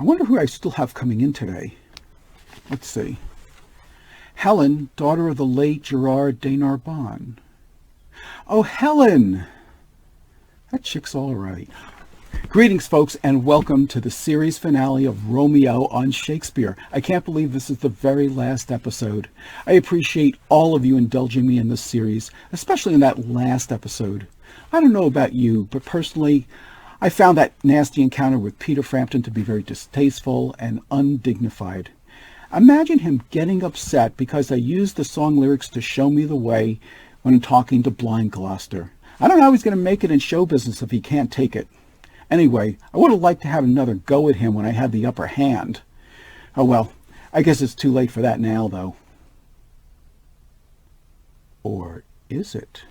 I wonder who I still have coming in today. Let's see. Helen, daughter of the late Gerard de Narbonne. Oh, Helen! That chick's all right. Greetings, folks, and welcome to the series finale of Romeo on Shakespeare. I can't believe this is the very last episode. I appreciate all of you indulging me in this series, especially in that last episode. I don't know about you, but personally, I found that nasty encounter with Peter Frampton to be very distasteful and undignified. Imagine him getting upset because I used the song lyrics to show me the way when talking to blind Gloucester. I don't know how he's going to make it in show business if he can't take it. Anyway, I would have liked to have another go at him when I had the upper hand. Oh well, I guess it's too late for that now, though. Or is it?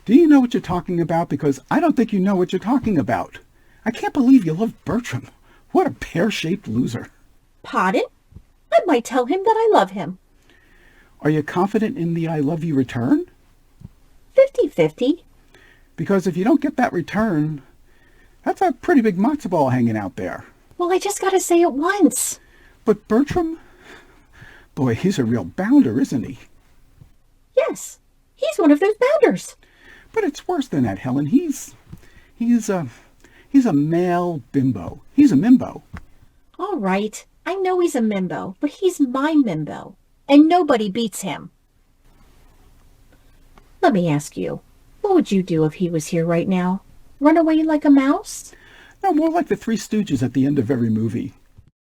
Do you know what you're talking about? Because I don't think you know what you're talking about. I can't believe you love Bertram. What a pear-shaped loser. Pardon? I might tell him that I love him. Are you confident in the I love you return? 50-50. Because if you don't get that return, that's a pretty big matzo ball hanging out there. Well, I just gotta say it once. But Bertram? Boy, he's a real bounder, isn't he? Yes, he's one of those bounders. But it's worse than that, Helen. He's a male bimbo. He's a mimbo. All right, I know he's a mimbo, but he's my mimbo. And nobody beats him. Let me ask you, what would you do if he was here right now? Run away like a mouse? No, more like the Three Stooges at the end of every movie.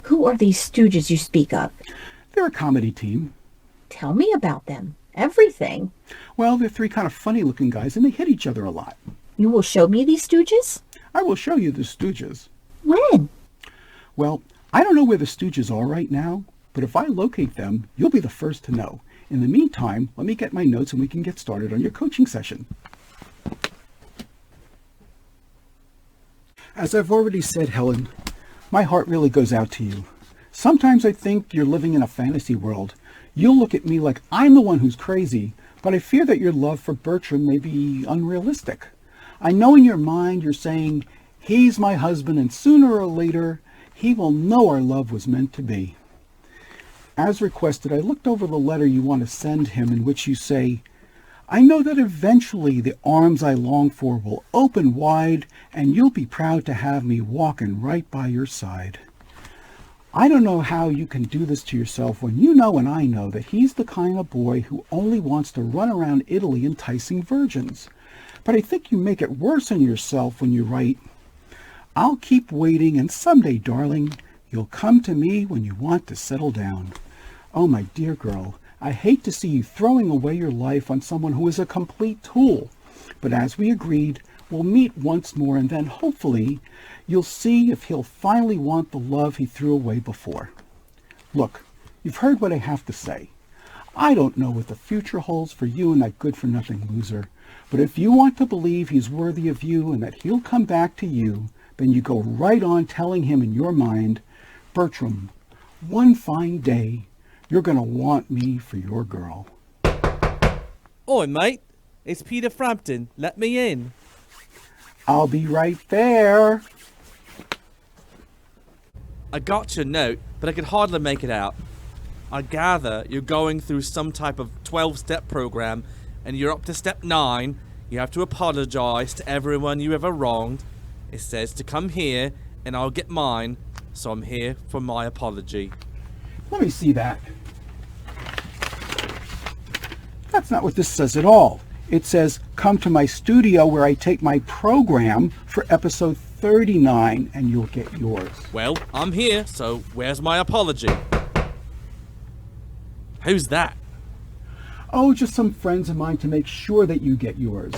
Who are these stooges you speak of? They're a comedy team. Tell me about them. Everything. Well, they're three kind of funny-looking guys, and they hit each other a lot. You will show me these stooges? I will show you the Stooges. When? Well, I don't know where the Stooges are right now, but if I locate them, you'll be the first to know. In the meantime, let me get my notes and we can get started on your coaching session. As I've already said, Helen, my heart really goes out to you. Sometimes I think you're living in a fantasy world. You'll look at me like I'm the one who's crazy, but I fear that your love for Bertram may be unrealistic. I know in your mind you're saying, he's my husband and sooner or later, he will know our love was meant to be. As requested, I looked over the letter you want to send him in which you say, I know that eventually the arms I long for will open wide and you'll be proud to have me walking right by your side. I don't know how you can do this to yourself when you know and I know that he's the kind of boy who only wants to run around Italy enticing virgins. But I think you make it worse on yourself when you write, I'll keep waiting and someday, darling, you'll come to me when you want to settle down. Oh, my dear girl, I hate to see you throwing away your life on someone who is a complete tool. But as we agreed, we'll meet once more and then hopefully you'll see if he'll finally want the love he threw away before. Look, you've heard what I have to say. I don't know what the future holds for you and that good-for-nothing loser. But if you want to believe he's worthy of you and that he'll come back to you, then you go right on telling him in your mind, Bertram, one fine day, you're going to want me for your girl. Oi, mate. It's Peter Frampton. Let me in. I'll be right there. I got your note, but I could hardly make it out. I gather you're going through some type of 12-step program, and you're up to step 9. You have to apologize to everyone you ever wronged. It says to come here, and I'll get mine, so I'm here for my apology. Let me see that. That's not what this says at all. It says, come to my studio where I take my program for episode 39 and you'll get yours. Well, I'm here, so where's my apology? Who's that? Oh, just some friends of mine to make sure that you get yours.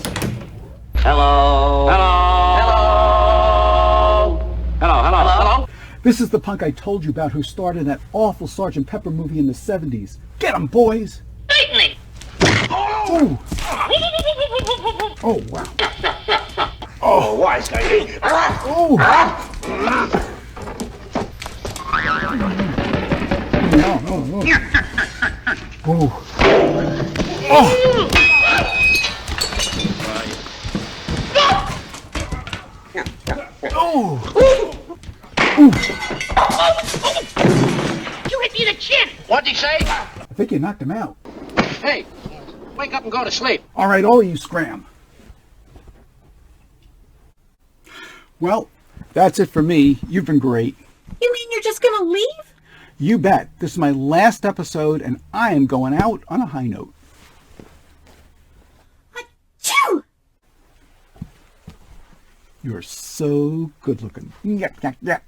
Hello. Hello. Hello. Hello. Hello. Hello. This is the punk I told you about who starred in that awful Sgt. Pepper movie in the 70s. Get 'em, boys! Lightning. Oh! Oh, wow. Oh, wise guy. Oh! No. Oh! Oh! You hit me in the chin. What'd he say? I think you knocked him out. Hey, wake up and go to sleep. All right, all of you scram. Well, that's it for me. You've been great. You mean you're just gonna leave? You bet. This is my last episode, and I am going out on a high note. Achoo! You're so good looking. Yuck, yuck, yuck.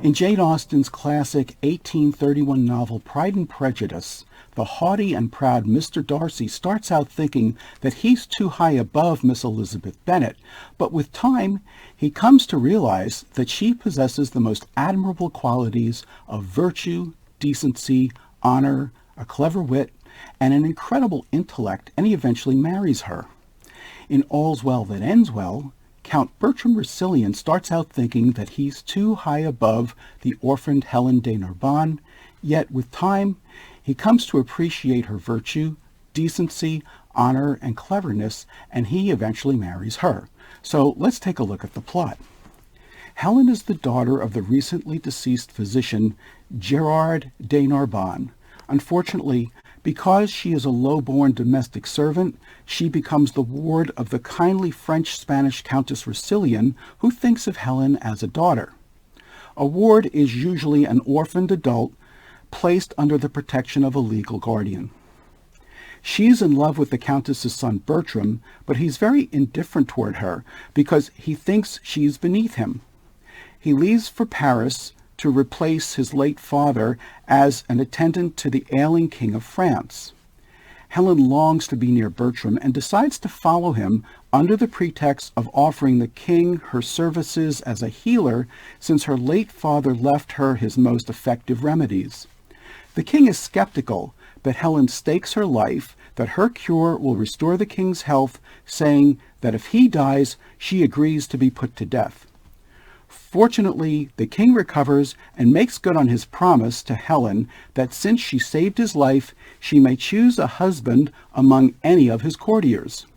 In Jane Austen's classic 1831 novel Pride and Prejudice, the haughty and proud Mr. Darcy starts out thinking that he's too high above Miss Elizabeth Bennet, but with time he comes to realize that she possesses the most admirable qualities of virtue, decency, honor, a clever wit, and an incredible intellect, and he eventually marries her. In All's Well That Ends Well, Count Bertram Rousillon starts out thinking that he's too high above the orphaned Helen de Narbonne, yet with time he comes to appreciate her virtue, decency, honor, and cleverness, and he eventually marries her. So let's take a look at the plot. Helen is the daughter of the recently deceased physician Gerard de Narbonne. Unfortunately, because she is a low-born domestic servant, she becomes the ward of the kindly French-Spanish Countess Rousillon, who thinks of Helen as a daughter. A ward is usually an orphaned adult placed under the protection of a legal guardian. She is in love with the Countess's son Bertram, but he's very indifferent toward her because he thinks she's beneath him. He leaves for Paris to replace his late father as an attendant to the ailing King of France. Helen longs to be near Bertram and decides to follow him under the pretext of offering the king her services as a healer, since her late father left her his most effective remedies. The king is skeptical, but Helen stakes her life that her cure will restore the king's health, saying that if he dies, she agrees to be put to death. Fortunately, the king recovers and makes good on his promise to Helen that since she saved his life, she may choose a husband among any of his courtiers.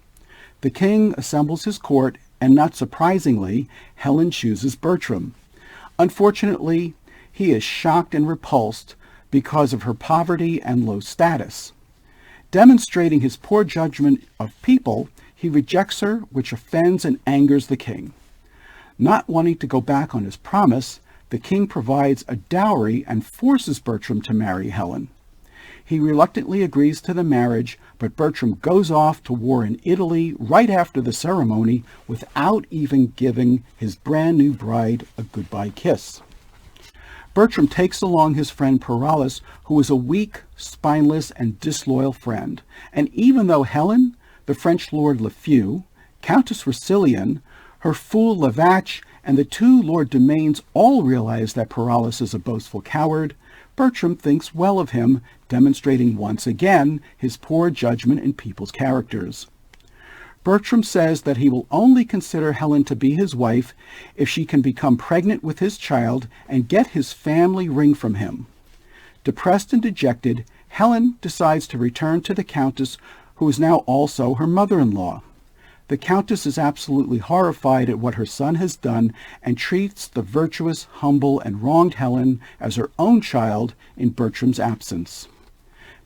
The king assembles his court, and not surprisingly, Helen chooses Bertram. Unfortunately, he is shocked and repulsed because of her poverty and low status. Demonstrating his poor judgment of people, he rejects her, which offends and angers the king. Not wanting to go back on his promise, the king provides a dowry and forces Bertram to marry Helen. He reluctantly agrees to the marriage, but Bertram goes off to war in Italy right after the ceremony without even giving his brand new bride a goodbye kiss. Bertram takes along his friend Paralis, who is a weak, spineless, and disloyal friend. And even though Helen, the French Lord Lafeu, Countess Rousillon, her fool Lavache, and the two Lord Domains all realize that Paralis is a boastful coward, Bertram thinks well of him, demonstrating once again his poor judgment in people's characters. Bertram says that he will only consider Helen to be his wife if she can become pregnant with his child and get his family ring from him. Depressed and dejected, Helen decides to return to the Countess, who is now also her mother-in-law. The Countess is absolutely horrified at what her son has done and treats the virtuous, humble, and wronged Helen as her own child in Bertram's absence.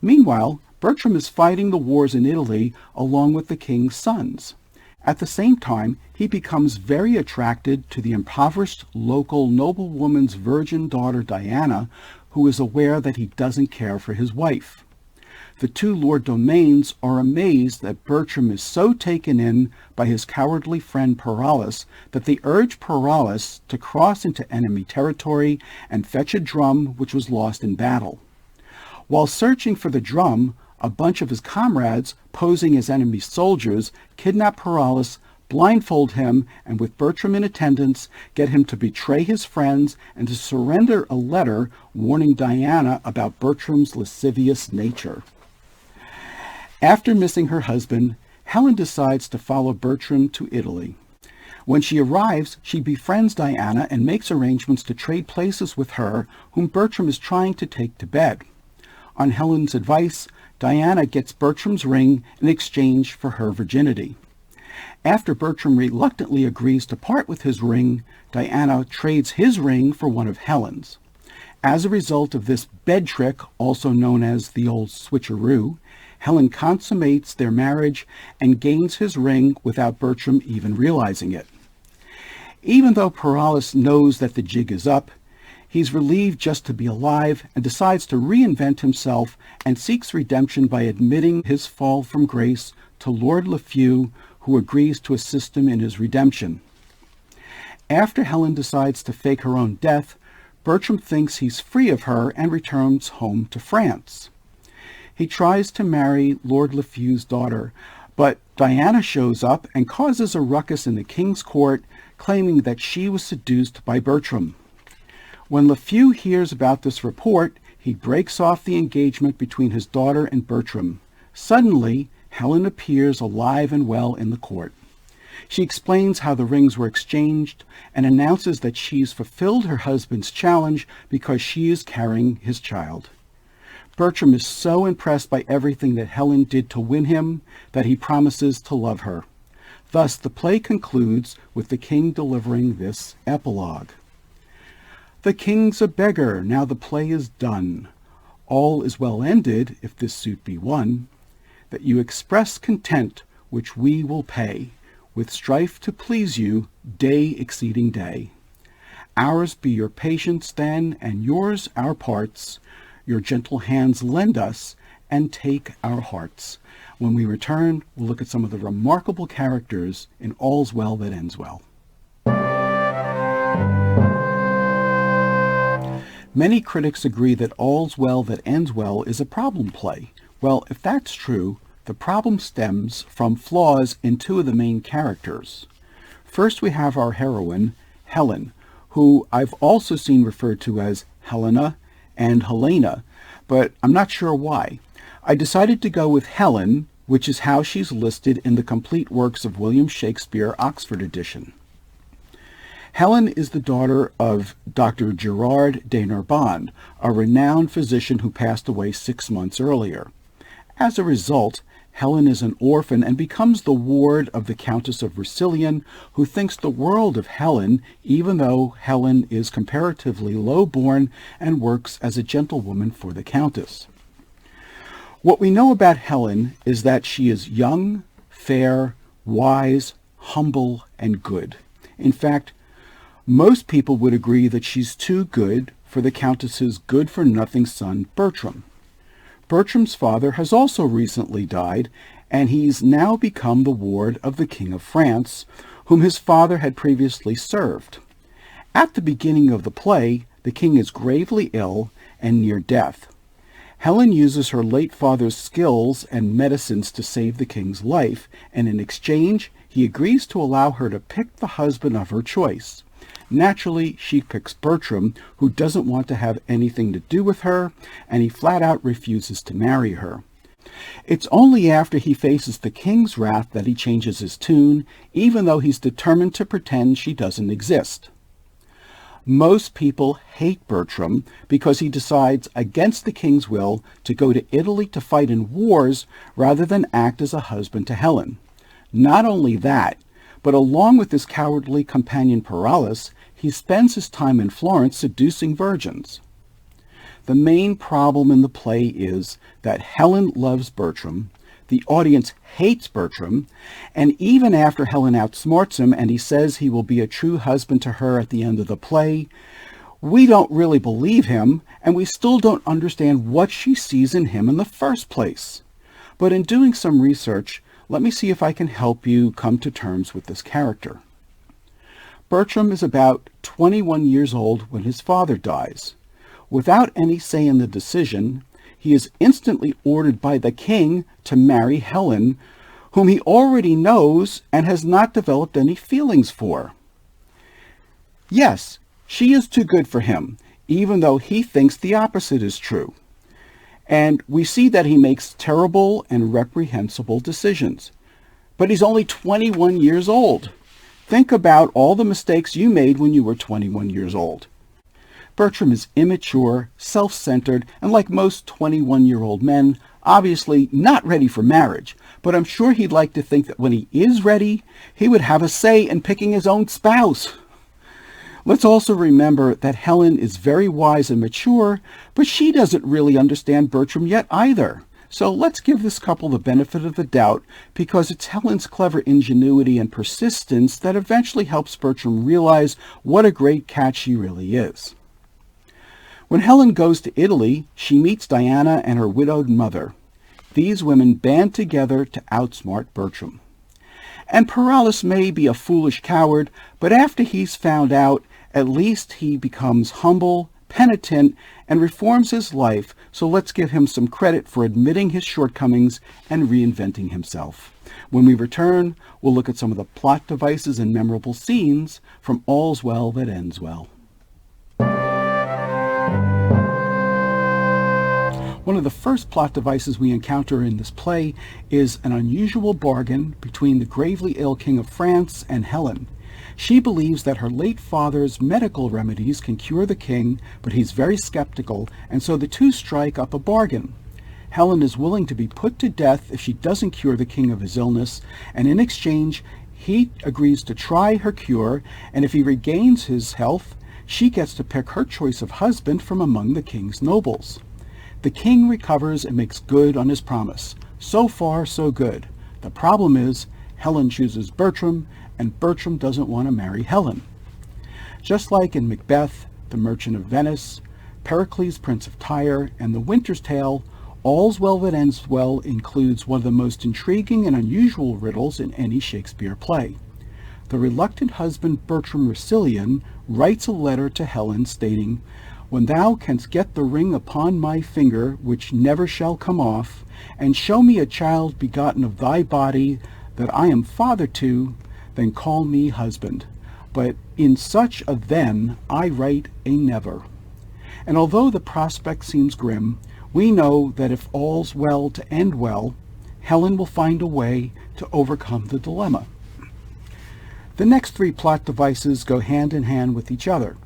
Meanwhile, Bertram is fighting the wars in Italy along with the king's sons. At the same time, he becomes very attracted to the impoverished local noblewoman's virgin daughter Diana, who is aware that he doesn't care for his wife. The two Lord Domains are amazed that Bertram is so taken in by his cowardly friend Paralis that they urge Paralis to cross into enemy territory and fetch a drum which was lost in battle. While searching for the drum, a bunch of his comrades, posing as enemy soldiers, kidnap Paralis, blindfold him, and with Bertram in attendance, get him to betray his friends and to surrender a letter warning Diana about Bertram's lascivious nature. After missing her husband, Helen decides to follow Bertram to Italy. When she arrives, she befriends Diana and makes arrangements to trade places with her, whom Bertram is trying to take to bed. On Helen's advice, Diana gets Bertram's ring in exchange for her virginity. After Bertram reluctantly agrees to part with his ring, Diana trades his ring for one of Helen's. As a result of this bed trick, also known as the old switcheroo, Helen consummates their marriage and gains his ring without Bertram even realizing it. Even though Paralis knows that the jig is up, he's relieved just to be alive and decides to reinvent himself and seeks redemption by admitting his fall from grace to Lord Lafeu, who agrees to assist him in his redemption. After Helen decides to fake her own death, Bertram thinks he's free of her and returns home to France. He tries to marry Lord Lafeu's daughter, but Diana shows up and causes a ruckus in the king's court, claiming that she was seduced by Bertram. When Lafeu hears about this report, he breaks off the engagement between his daughter and Bertram. Suddenly, Helen appears alive and well in the court. She explains how the rings were exchanged and announces that she's fulfilled her husband's challenge because she is carrying his child. Bertram is so impressed by everything that Helen did to win him that he promises to love her. Thus, the play concludes with the king delivering this epilogue. The king's a beggar, now the play is done. All is well ended, if this suit be won, that you express content, which we will pay, with strife to please you, day exceeding day. Ours be your patience then, and yours our parts. Your gentle hands lend us, and take our hearts. When we return, we'll look at some of the remarkable characters in All's Well That Ends Well. Many critics agree that All's Well That Ends Well is a problem play. Well, if that's true, the problem stems from flaws in two of the main characters. First, we have our heroine, Helen, who I've also seen referred to as Helena and Helena, but I'm not sure why. I decided to go with Helen, which is how she's listed in the Complete Works of William Shakespeare, Oxford edition. Helen is the daughter of Dr. Gerard de Narbonne, a renowned physician who passed away 6 months earlier. As a result, Helen is an orphan and becomes the ward of the Countess of Roussillon, who thinks the world of Helen, even though Helen is comparatively low-born and works as a gentlewoman for the Countess. What we know about Helen is that she is young, fair, wise, humble, and good. In fact, most people would agree that she's too good for the Countess's good-for-nothing son, Bertram. Bertram's father has also recently died, and he's now become the ward of the King of France, whom his father had previously served. At the beginning of the play, the king is gravely ill and near death. Helen uses her late father's skills and medicines to save the king's life, and in exchange, he agrees to allow her to pick the husband of her choice. Naturally, she picks Bertram, who doesn't want to have anything to do with her, and he flat out refuses to marry her. It's only after he faces the king's wrath that he changes his tune, even though he's determined to pretend she doesn't exist. Most people hate Bertram because he decides against the king's will to go to Italy to fight in wars rather than act as a husband to Helen. Not only that, but along with his cowardly companion Paralis, he spends his time in Florence seducing virgins. The main problem in the play is that Helen loves Bertram, the audience hates Bertram, and even after Helen outsmarts him and he says he will be a true husband to her at the end of the play, we don't really believe him, and we still don't understand what she sees in him in the first place. But in doing some research, let me see if I can help you come to terms with this character. Bertram is about 21 years old when his father dies. Without any say in the decision, he is instantly ordered by the king to marry Helen, whom he already knows and has not developed any feelings for. Yes, she is too good for him, even though he thinks the opposite is true. And we see that he makes terrible and reprehensible decisions. But he's only 21 years old. Think about all the mistakes you made when you were 21 years old. Bertram is immature, self-centered, and like most 21-year-old men, obviously not ready for marriage, but I'm sure he'd like to think that when he is ready, he would have a say in picking his own spouse. Let's also remember that Helen is very wise and mature, but she doesn't really understand Bertram yet either. So let's give this couple the benefit of the doubt, because it's Helen's clever ingenuity and persistence that eventually helps Bertram realize what a great cat she really is. When Helen goes to Italy, she meets Diana and her widowed mother. These women band together to outsmart Bertram. And Paralis may be a foolish coward, but after he's found out, at least he becomes humble, penitent, and reforms his life, so let's give him some credit for admitting his shortcomings and reinventing himself. When we return, we'll look at some of the plot devices and memorable scenes from All's Well That Ends Well. One of the first plot devices we encounter in this play is an unusual bargain between the gravely ill King of France and Helen. She believes that her late father's medical remedies can cure the king, but he's very skeptical, and so the two strike up a bargain. Helen is willing to be put to death if she doesn't cure the king of his illness, and in exchange, he agrees to try her cure, and if he regains his health, she gets to pick her choice of husband from among the king's nobles. The king recovers and makes good on his promise. So far, so good. The problem is, Helen chooses Bertram, and Bertram doesn't want to marry Helen. Just like in Macbeth, The Merchant of Venice, Pericles, Prince of Tyre, and The Winter's Tale, All's Well That Ends Well includes one of the most intriguing and unusual riddles in any Shakespeare play. The reluctant husband Bertram Russillian writes a letter to Helen stating, "When thou canst get the ring upon my finger, which never shall come off, and show me a child begotten of thy body, that I am father to, then call me husband. But in such a then I write a never." And although the prospect seems grim, we know that if all's well to end well, Helen will find a way to overcome the dilemma. The next three plot devices go hand in hand with each other.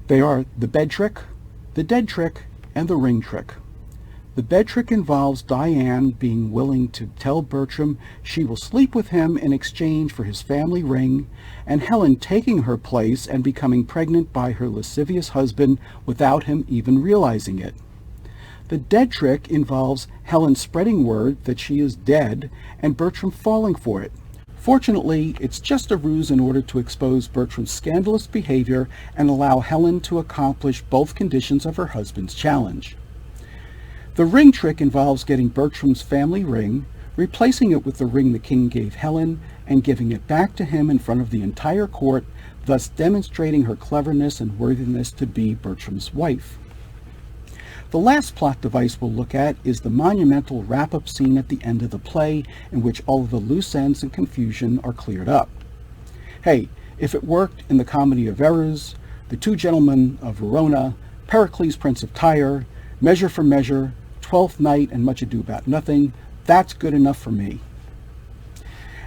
They are the bed trick, the dead trick, and the ring trick. The bed trick involves Diane being willing to tell Bertram she will sleep with him in exchange for his family ring, and Helen taking her place and becoming pregnant by her lascivious husband without him even realizing it. The dead trick involves Helen spreading word that she is dead and Bertram falling for it. Fortunately, it's just a ruse in order to expose Bertram's scandalous behavior and allow Helen to accomplish both conditions of her husband's challenge. The ring trick involves getting Bertram's family ring, replacing it with the ring the king gave Helen, and giving it back to him in front of the entire court, thus demonstrating her cleverness and worthiness to be Bertram's wife. The last plot device we'll look at is the monumental wrap-up scene at the end of the play, in which all of the loose ends and confusion are cleared up. Hey, if it worked in the Comedy of Errors, The Two Gentlemen of Verona, Pericles, Prince of Tyre, Measure for Measure, Twelfth Night, and Much Ado About Nothing, that's good enough for me.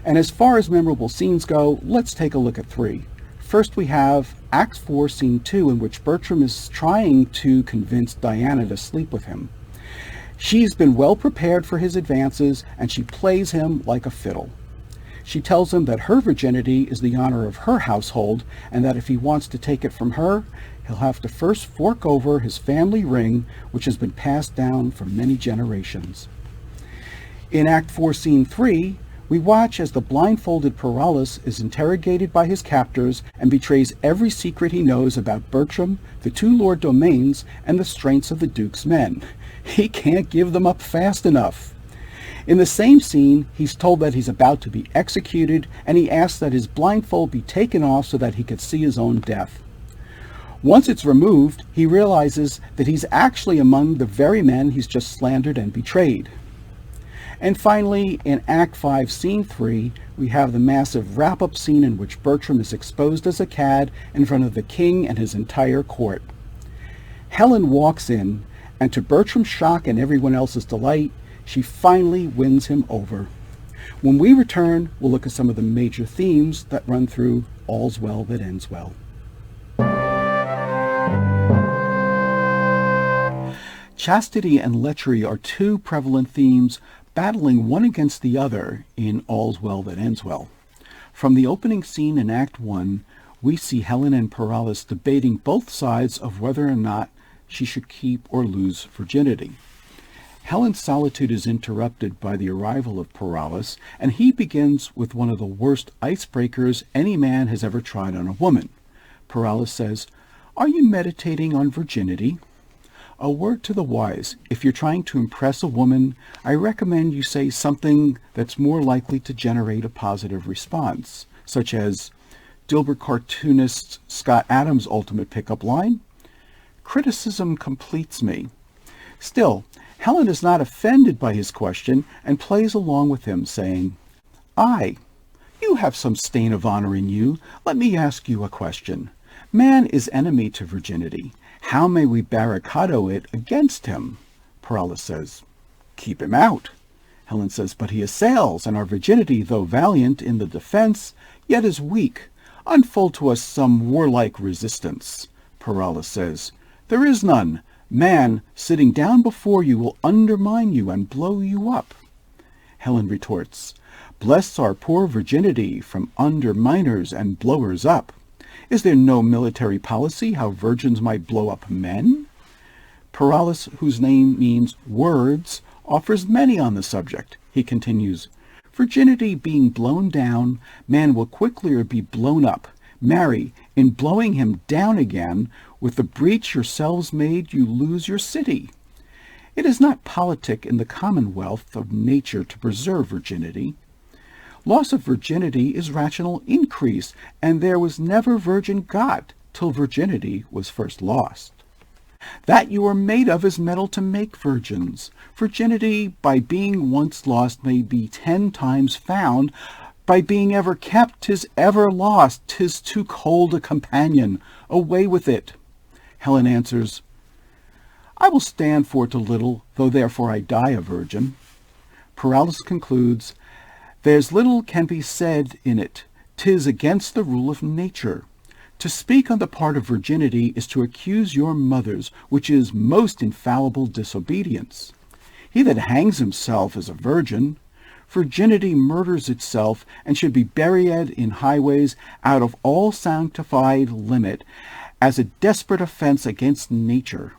And as far as memorable scenes go, let's take a look at three. First we have Act 4, Scene 2, in which Bertram is trying to convince Diana to sleep with him. She's been well prepared for his advances, and she plays him like a fiddle. She tells him that her virginity is the honor of her household, and that if he wants to take it from her, he'll have to first fork over his family ring, which has been passed down for many generations. In Act 4, Scene 3, we watch as the blindfolded Paralis is interrogated by his captors and betrays every secret he knows about Bertram, the two Lord Domains, and the strengths of the Duke's men. He can't give them up fast enough. In the same scene, he's told that he's about to be executed, and he asks that his blindfold be taken off so that he could see his own death. Once it's removed, he realizes that he's actually among the very men he's just slandered and betrayed. And finally, in Act 5, Scene 3, we have the massive wrap-up scene in which Bertram is exposed as a cad in front of the king and his entire court. Helen walks in, and to Bertram's shock and everyone else's delight, she finally wins him over. When we return, we'll look at some of the major themes that run through All's Well That Ends Well. Chastity and lechery are two prevalent themes battling one against the other in All's Well That Ends Well. From the opening scene in Act 1, we see Helen and Paralis debating both sides of whether or not she should keep or lose virginity. Helen's solitude is interrupted by the arrival of Paralis, and he begins with one of the worst icebreakers any man has ever tried on a woman. Paralis says, "Are you meditating on virginity?" A word to the wise: if you're trying to impress a woman, I recommend you say something that's more likely to generate a positive response, such as Dilbert cartoonist Scott Adams' ultimate pickup line, "Criticism completes me." Still, Helen is not offended by his question and plays along with him, saying, "Aye, you have some stain of honor in you. Let me ask you a question. Man is enemy to virginity. How may we barricado it against him?" Paralis says, "Keep him out." Helen says, "But he assails, and our virginity, though valiant in the defense, yet is weak. Unfold to us some warlike resistance." Paralis says, "There is none. Man, sitting down before you, will undermine you and blow you up." Helen retorts, "Bless our poor virginity from underminers and blowers up. Is there no military policy how virgins might blow up men?" Paralis, whose name means words, offers many on the subject. He continues, "Virginity being blown down, man will quicklier be blown up. Marry, in blowing him down again, with the breach yourselves made, you lose your city. It is not politic in the commonwealth of nature to preserve virginity. Loss of virginity is rational increase, and there was never virgin got till virginity was first lost. That you are made of is metal to make virgins. Virginity, by being once lost, may be 10 times found. By being ever kept, 'tis ever lost. 'Tis too cold a companion. Away with it." Helen answers, "I will stand for it a little, though therefore I die a virgin." Paralis concludes, "There's little can be said in it. 'Tis against the rule of nature. To speak on the part of virginity is to accuse your mothers, which is most infallible disobedience. He that hangs himself is a virgin. Virginity murders itself, and should be buried in highways out of all sanctified limit, as a desperate offense against nature.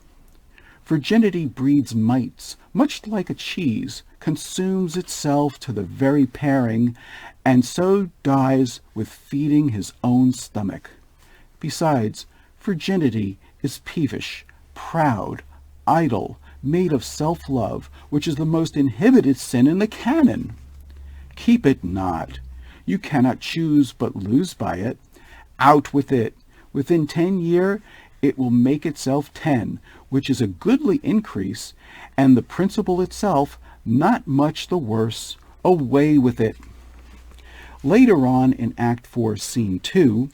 Virginity breeds mites, much like a cheese, consumes itself to the very paring, and so dies with feeding his own stomach. Besides, virginity is peevish, proud, idle, made of self-love, which is the most inhibited sin in the canon. Keep it not. You cannot choose but lose by it. Out with it. Within 10 years, it will make itself 10, which is a goodly increase, and the principle itself not much the worse. Away with it." Later on in Act 4, Scene 2,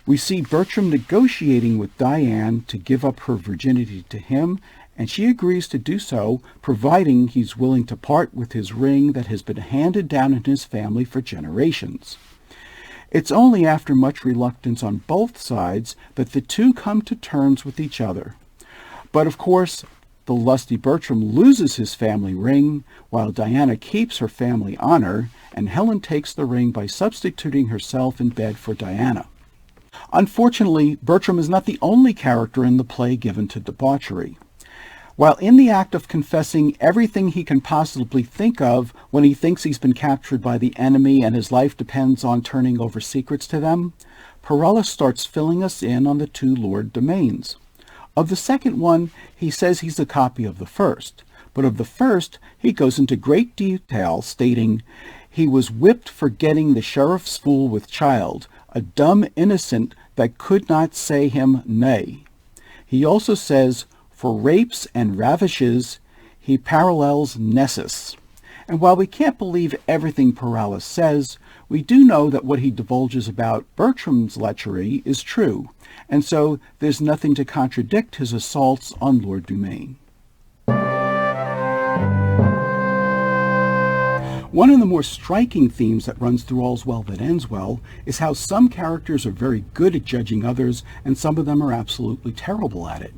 we see Bertram negotiating with Diane to give up her virginity to him, and she agrees to do so, providing he's willing to part with his ring that has been handed down in his family for generations. It's only after much reluctance on both sides that the two come to terms with each other. But of course, the lusty Bertram loses his family ring, while Diana keeps her family honor, and Helen takes the ring by substituting herself in bed for Diana. Unfortunately, Bertram is not the only character in the play given to debauchery. While in the act of confessing everything he can possibly think of when he thinks he's been captured by the enemy and his life depends on turning over secrets to them, Paralis starts filling us in on the two Lord domains. Of the second one, he says he's a copy of the first, but of the first, he goes into great detail, stating, He was whipped for getting the sheriff's fool with child, a dumb innocent that could not say him nay. He also says, for rapes and ravishes, he parallels Nessus. And while we can't believe everything Paralis says, we do know that what he divulges about Bertram's lechery is true, and so there's nothing to contradict his assaults on Lord Dumaine. One of the more striking themes that runs through All's Well That Ends Well is how some characters are very good at judging others and some of them are absolutely terrible at it.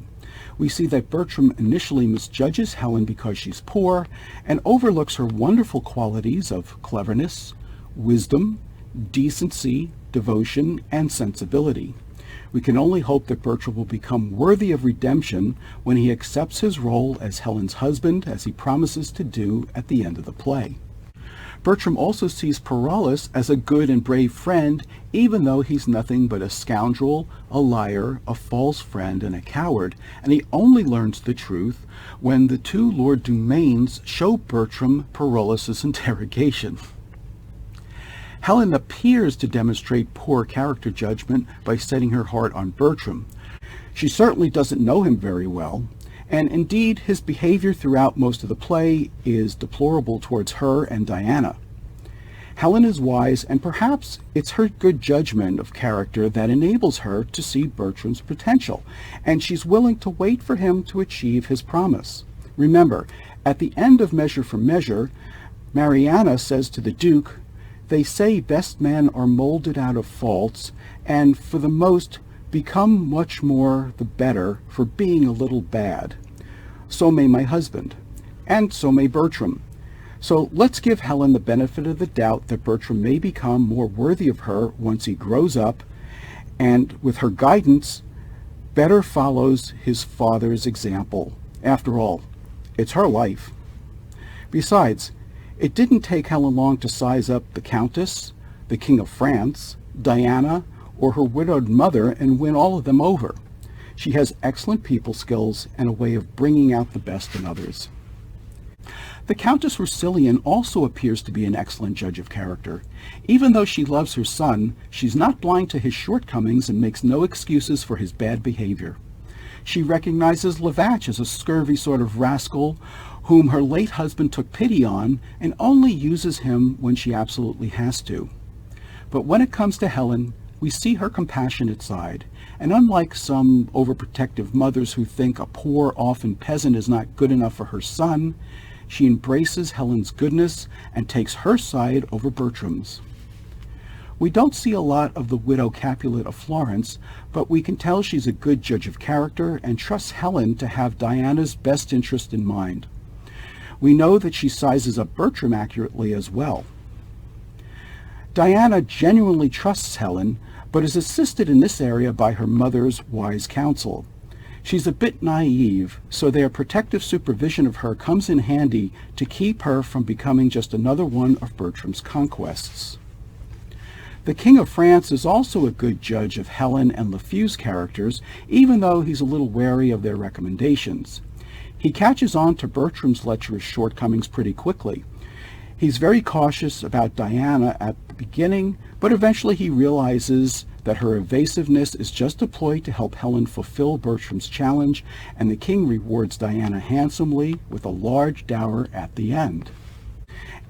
We see that Bertram initially misjudges Helen because she's poor and overlooks her wonderful qualities of cleverness, wisdom, decency, devotion, and sensibility. We can only hope that Bertram will become worthy of redemption when he accepts his role as Helen's husband, as he promises to do at the end of the play. Bertram also sees Paralis as a good and brave friend, even though he's nothing but a scoundrel, a liar, a false friend, and a coward, and he only learns the truth when the two Lord Dumaines show Bertram Paralis's interrogation. Helen appears to demonstrate poor character judgment by setting her heart on Bertram. She certainly doesn't know him very well, and indeed his behavior throughout most of the play is deplorable towards her and Diana. Helen is wise, and perhaps it's her good judgment of character that enables her to see Bertram's potential, and she's willing to wait for him to achieve his promise. Remember, at the end of Measure for Measure, Mariana says to the Duke, "They say best men are molded out of faults, and for the most become much more the better for being a little bad. So may my husband, and so may Bertram. So let's give Helen the benefit of the doubt that Bertram may become more worthy of her once he grows up, and with her guidance, better follows his father's example. After all, it's her life." Besides, it didn't take Helen long to size up the Countess, the King of France, Diana, or her widowed mother and win all of them over. She has excellent people skills and a way of bringing out the best in others. The Countess Roussillon also appears to be an excellent judge of character. Even though she loves her son, she's not blind to his shortcomings and makes no excuses for his bad behavior. She recognizes Lavatch as a scurvy sort of rascal whom her late husband took pity on and only uses him when she absolutely has to. But when it comes to Helen, we see her compassionate side, and unlike some overprotective mothers who think a poor, orphan peasant is not good enough for her son, she embraces Helen's goodness and takes her side over Bertram's. We don't see a lot of the widow Capulet of Florence, but we can tell she's a good judge of character and trusts Helen to have Diana's best interest in mind. We know that she sizes up Bertram accurately as well. Diana genuinely trusts Helen, but is assisted in this area by her mother's wise counsel. She's a bit naive, so their protective supervision of her comes in handy to keep her from becoming just another one of Bertram's conquests. The King of France is also a good judge of Helen and Lefew's characters, even though he's a little wary of their recommendations. He catches on to Bertram's lecherous shortcomings pretty quickly. He's very cautious about Diana at the beginning, but eventually he realizes that her evasiveness is just a ploy to help Helen fulfill Bertram's challenge, and the king rewards Diana handsomely with a large dower at the end.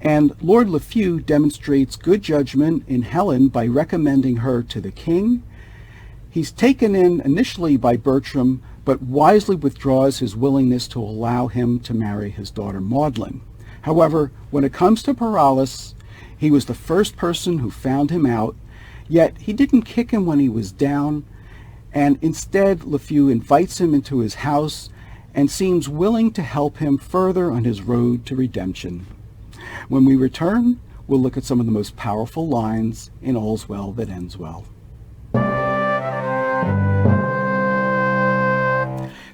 And Lord Lefew demonstrates good judgment in Helen by recommending her to the king. He's taken in initially by Bertram, but wisely withdraws his willingness to allow him to marry his daughter Maudlin. However, when it comes to Paralis, he was the first person who found him out, yet he didn't kick him when he was down, and instead Lefew invites him into his house and seems willing to help him further on his road to redemption. When we return, we'll look at some of the most powerful lines in All's Well That Ends Well.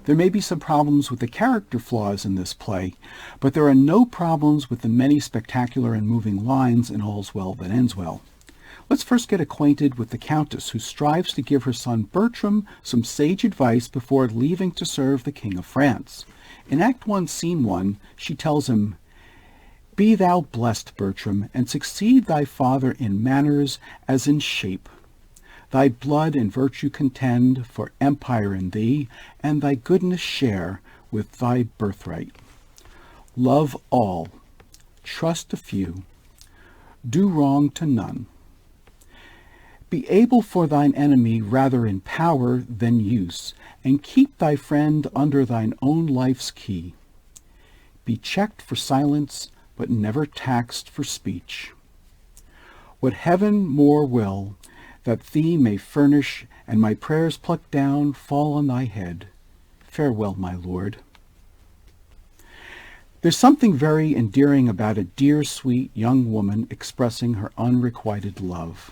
There may be some problems with the character flaws in this play, but there are no problems with the many spectacular and moving lines in All's Well That Ends Well. Let's first get acquainted with the Countess, who strives to give her son Bertram some sage advice before leaving to serve the King of France. In Act 1, Scene 1, she tells him, Be thou blessed, Bertram, and succeed thy father in manners as in shape. Thy blood and virtue contend for empire in thee, and thy goodness share with thy birthright. Love all, trust a few, do wrong to none. Be able for thine enemy rather in power than use, and keep thy friend under thine own life's key. Be checked for silence, but never taxed for speech. What heaven more will, that thee may furnish, and my prayers plucked down fall on thy head. Farewell, my lord. There's something very endearing about a dear, sweet young woman expressing her unrequited love.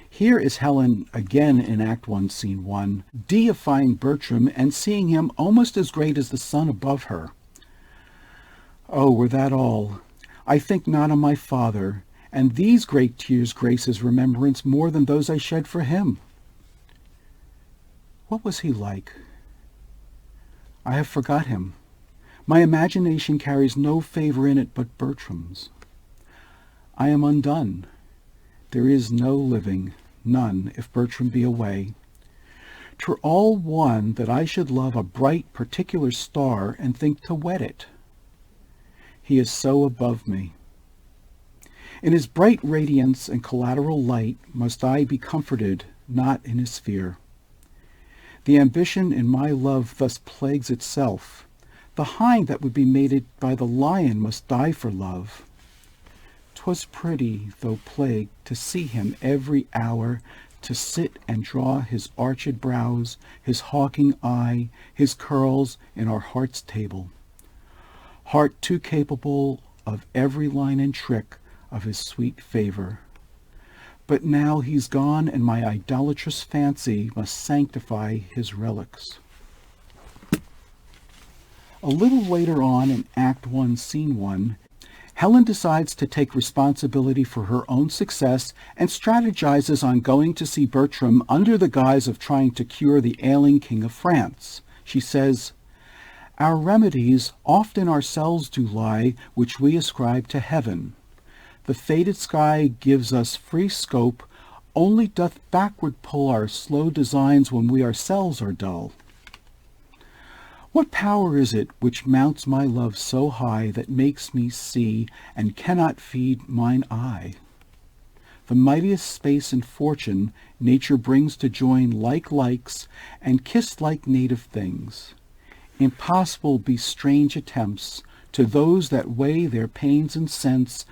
Here is Helen again in Act 1, Scene 1, deifying Bertram and seeing him almost as great as the sun above her. Oh, were that all! I think not on my father, and these great tears grace his remembrance more than those I shed for him. What was he like? I have forgot him. My imagination carries no favor in it but Bertram's. I am undone. There is no living, none, if Bertram be away. 'Twere all one that I should love a bright particular star and think to wed it. He is so above me. In his bright radiance and collateral light must I be comforted, not in his sphere. The ambition in my love thus plagues itself. The hind that would be mated by the lion must die for love. 'Twas pretty, though plague, to see him every hour, to sit and draw his arched brows, his hawking eye, his curls in our heart's table. Heart too capable of every line and trick of his sweet favor. But now he's gone, and my idolatrous fancy must sanctify his relics. A little later on in Act 1, Scene 1, Helen decides to take responsibility for her own success and strategizes on going to see Bertram under the guise of trying to cure the ailing King of France. She says, "Our remedies oft in ourselves do lie, which we ascribe to heaven. The fated sky gives us free scope, only doth backward pull our slow designs when we ourselves are dull. What power is it which mounts my love so high that makes me see and cannot feed mine eye? The mightiest space in fortune nature brings to join like likes and kiss like native things. Impossible be strange attempts to those that weigh their pains and sense,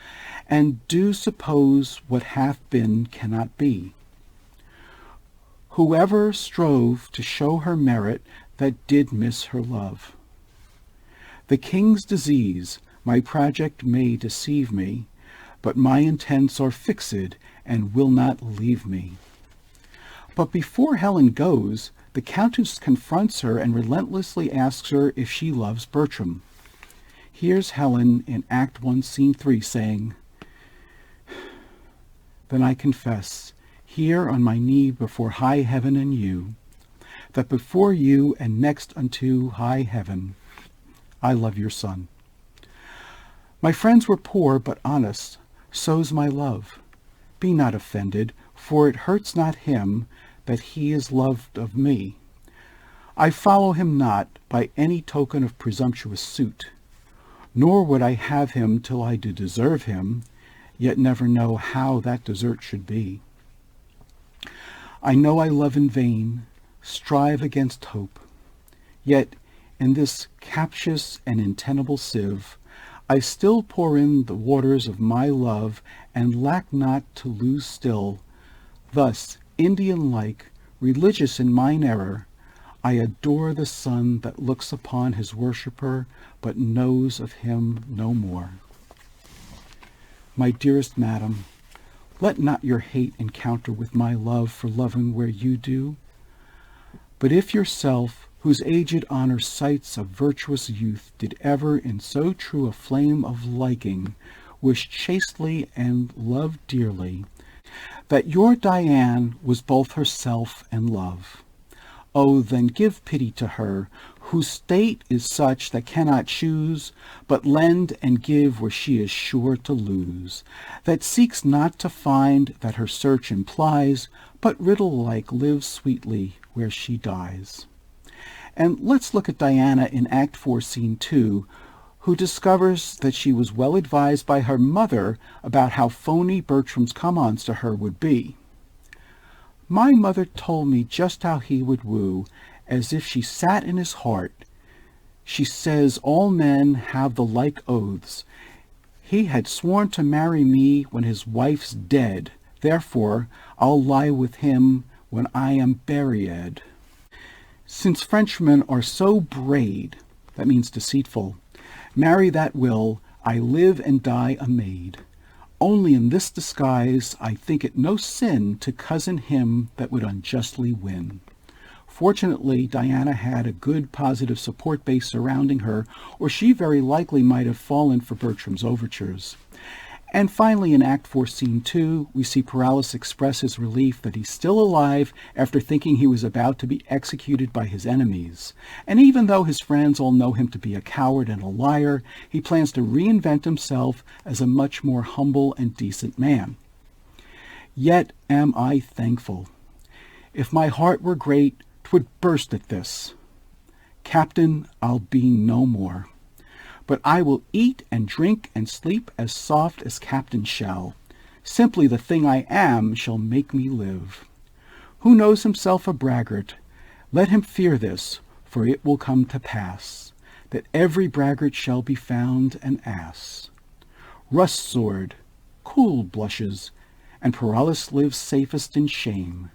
and do suppose what hath been cannot be. Whoever strove to show her merit that did miss her love. The king's disease, my project may deceive me, but my intents are fixed and will not leave me." But before Helen goes, the Countess confronts her and relentlessly asks her if she loves Bertram. Here's Helen in Act 1, Scene 3 saying, "Then I confess, here on my knee before high heaven and you, that before you and next unto high heaven, I love your son. My friends were poor but honest, so's my love. Be not offended, for it hurts not him that he is loved of me. I follow him not by any token of presumptuous suit, nor would I have him till I do deserve him, yet never know how that desert should be. I know I love in vain, strive against hope, yet in this captious and untenable sieve, I still pour in the waters of my love, and lack not to lose still. Thus, Indian-like, religious in mine error, I adore the sun that looks upon his worshipper, but knows of him no more. My dearest madam, let not your hate encounter with my love for loving where you do. But if yourself, whose aged honor cites of virtuous youth, did ever in so true a flame of liking wish chastely and love dearly, that your Diane was both herself and love, oh, then give pity to her, whose state is such that cannot choose, but lend and give where she is sure to lose, that seeks not to find that her search implies, but riddle-like lives sweetly where she dies. And let's look at Diana in Act 4, Scene 2, who discovers that she was well advised by her mother about how phony Bertram's come-ons to her would be. My mother told me just how he would woo, as if she sat in his heart. She says all men have the like oaths. He had sworn to marry me when his wife's dead. Therefore, I'll lie with him when I am buried. Since Frenchmen are so braid, that means deceitful, marry that will, I live and die a maid. Only in this disguise I think it no sin to cozen him that would unjustly win. Fortunately, Diana had a good positive support base surrounding her, or she very likely might have fallen for Bertram's overtures. And finally, in Act 4, Scene 2, we see Paralis express his relief that he's still alive after thinking he was about to be executed by his enemies. And even though his friends all know him to be a coward and a liar, he plans to reinvent himself as a much more humble and decent man. Yet am I thankful. If my heart were great, 'twould burst at this. Captain, I'll be no more. But I will eat and drink and sleep as soft as captain shall. Simply the thing I am shall make me live. Who knows himself a braggart, let him fear this, for it will come to pass, that every braggart shall be found an ass. Rust sword, cool blushes, and Paralis lives safest in shame.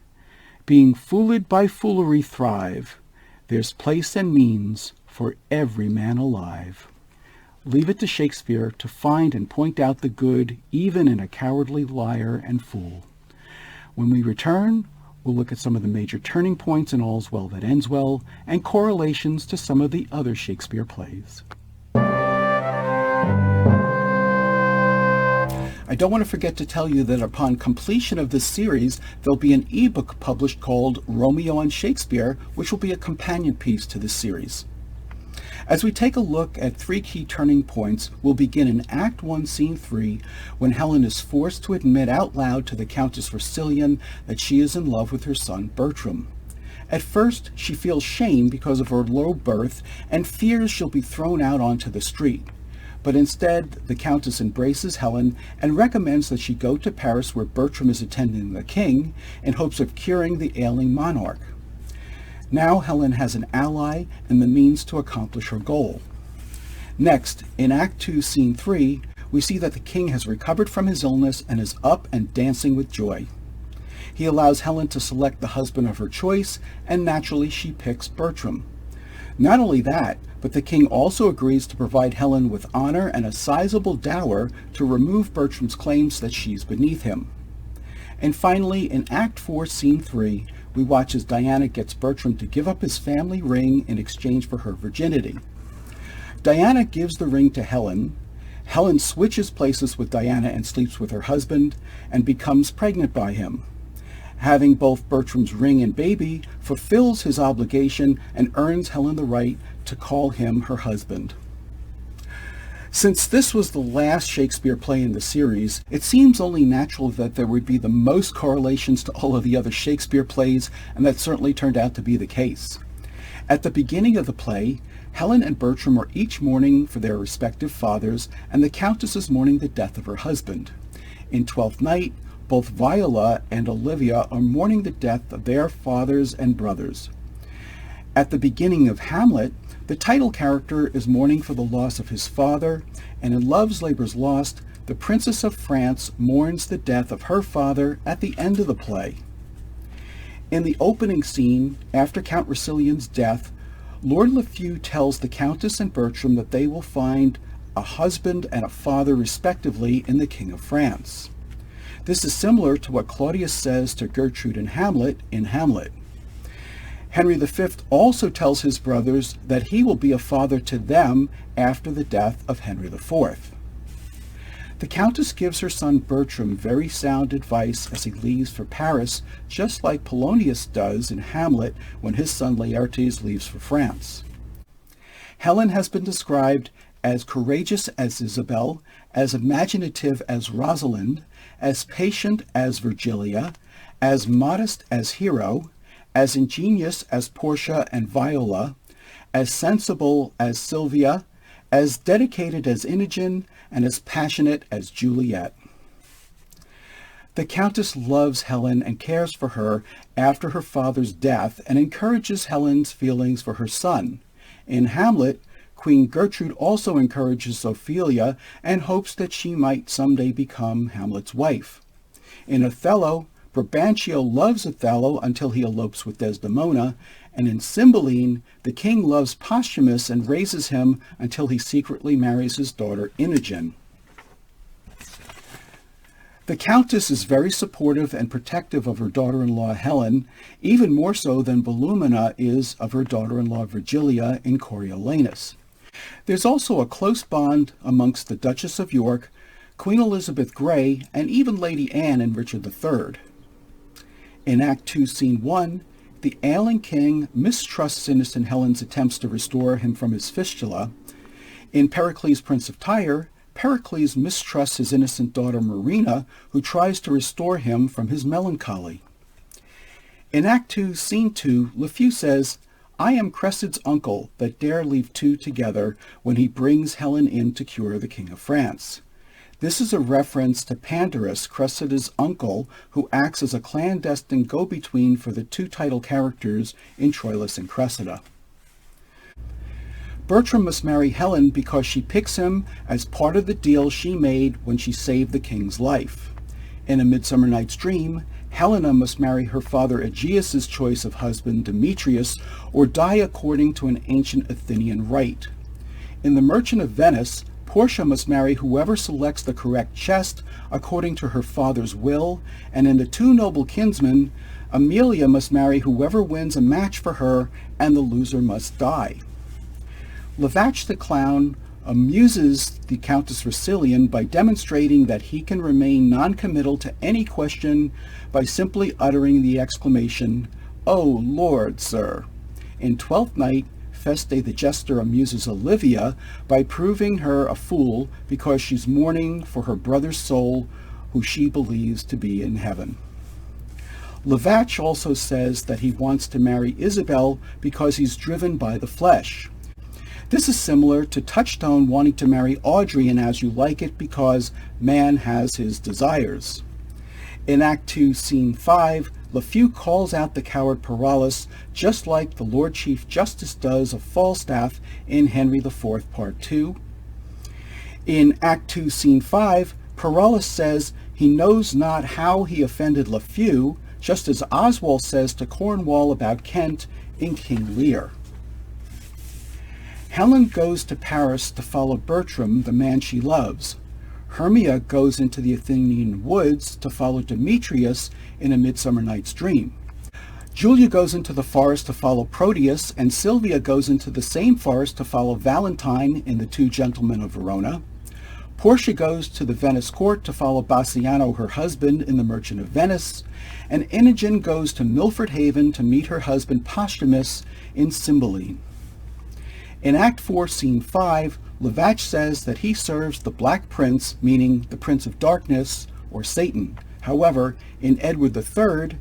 Being fooled by foolery thrive, there's place and means for every man alive. Leave it to Shakespeare to find and point out the good even in a cowardly liar and fool. When we return, we'll look at some of the major turning points in All's Well That Ends Well and correlations to some of the other Shakespeare plays. I don't want to forget to tell you that upon completion of this series, there'll be an ebook published called Romeo and Shakespeare, which will be a companion piece to this series. As we take a look at 3 key turning points, we'll begin in Act 1, Scene 3, when Helen is forced to admit out loud to the Countess Rousillon that she is in love with her son Bertram. At first, she feels shame because of her low birth and fears she'll be thrown out onto the street. But instead, the Countess embraces Helen and recommends that she go to Paris where Bertram is attending the king in hopes of curing the ailing monarch. Now Helen has an ally and the means to accomplish her goal. Next, in Act 2, Scene 3, we see that the king has recovered from his illness and is up and dancing with joy. He allows Helen to select the husband of her choice, and naturally she picks Bertram. Not only that, but the king also agrees to provide Helen with honor and a sizable dower to remove Bertram's claims that she's beneath him. And finally, in Act 4, Scene 3, we watch as Diana gets Bertram to give up his family ring in exchange for her virginity. Diana gives the ring to Helen. Helen switches places with Diana and sleeps with her husband and becomes pregnant by him. Having both Bertram's ring and baby fulfills his obligation and earns Helen the right to call him her husband. Since this was the last Shakespeare play in the series, it seems only natural that there would be the most correlations to all of the other Shakespeare plays, and that certainly turned out to be the case. At the beginning of the play, Helen and Bertram are each mourning for their respective fathers, and the Countess is mourning the death of her husband. In Twelfth Night, both Viola and Olivia are mourning the death of their fathers and brothers. At the beginning of Hamlet, the title character is mourning for the loss of his father, and in Love's Labour's Lost, the Princess of France mourns the death of her father at the end of the play. In the opening scene, after Count Rousillion's death, Lord Lafeu tells the Countess and Bertram that they will find a husband and a father respectively in the King of France. This is similar to what Claudius says to Gertrude and Hamlet in Hamlet. Henry V also tells his brothers that he will be a father to them after the death of Henry IV. The Countess gives her son Bertram very sound advice as he leaves for Paris, just like Polonius does in Hamlet when his son Laertes leaves for France. Helen has been described as courageous as Isabel, as imaginative as Rosalind, as patient as Virgilia, as modest as Hero, as ingenious as Portia and Viola, as sensible as Sylvia, as dedicated as Imogen, and as passionate as Juliet. The Countess loves Helen and cares for her after her father's death and encourages Helen's feelings for her son. In Hamlet, Queen Gertrude also encourages Ophelia and hopes that she might someday become Hamlet's wife. In Othello, Brabantio loves Othello until he elopes with Desdemona, and in Cymbeline, the king loves Posthumus and raises him until he secretly marries his daughter Imogen. The Countess is very supportive and protective of her daughter-in-law Helen, even more so than Volumnia is of her daughter-in-law Virgilia in Coriolanus. There's also a close bond amongst the Duchess of York, Queen Elizabeth Grey, and even Lady Anne in Richard III. In Act 2, Scene 1, the ailing king mistrusts innocent Helen's attempts to restore him from his fistula. In Pericles, Prince of Tyre, Pericles mistrusts his innocent daughter Marina, who tries to restore him from his melancholy. In Act 2, Scene 2, LeFou says, "I am Cressid's uncle that dare leave two together when he brings Helen in to cure the King of France." This is a reference to Pandarus, Cressida's uncle, who acts as a clandestine go-between for the two title characters in Troilus and Cressida. Bertram must marry Helen because she picks him as part of the deal she made when she saved the king's life. In A Midsummer Night's Dream, Helena must marry her father Aegeus's choice of husband Demetrius or die according to an ancient Athenian rite. In The Merchant of Venice, Portia must marry whoever selects the correct chest according to her father's will, and in The Two Noble Kinsmen, Emilia must marry whoever wins a match for her, and the loser must die. Lavache the clown amuses the Countess Racilian by demonstrating that he can remain non-committal to any question by simply uttering the exclamation, "Oh, Lord, sir." In Twelfth Night, Feste the Jester amuses Olivia by proving her a fool because she's mourning for her brother's soul, who she believes to be in heaven. Lavache also says that he wants to marry Isabel because he's driven by the flesh. This is similar to Touchstone wanting to marry Audrey in As You Like It because man has his desires. In Act 2, Scene 5, LeFou calls out the coward Parolles just like the Lord Chief Justice does of Falstaff in Henry IV, Part 2. In Act 2, Scene 5, Parolles says he knows not how he offended LeFou, just as Oswald says to Cornwall about Kent in King Lear. Helen goes to Paris to follow Bertram, the man she loves. Hermia goes into the Athenian woods to follow Demetrius in A Midsummer Night's Dream. Julia goes into the forest to follow Proteus, and Sylvia goes into the same forest to follow Valentine in The Two Gentlemen of Verona. Portia goes to the Venice court to follow Bassiano, her husband, in The Merchant of Venice, and Imogen goes to Milford Haven to meet her husband Posthumus in Cymbeline. In Act 4, Scene 5, Lavache says that he serves the Black Prince, meaning the Prince of Darkness, or Satan. However, in Edward III,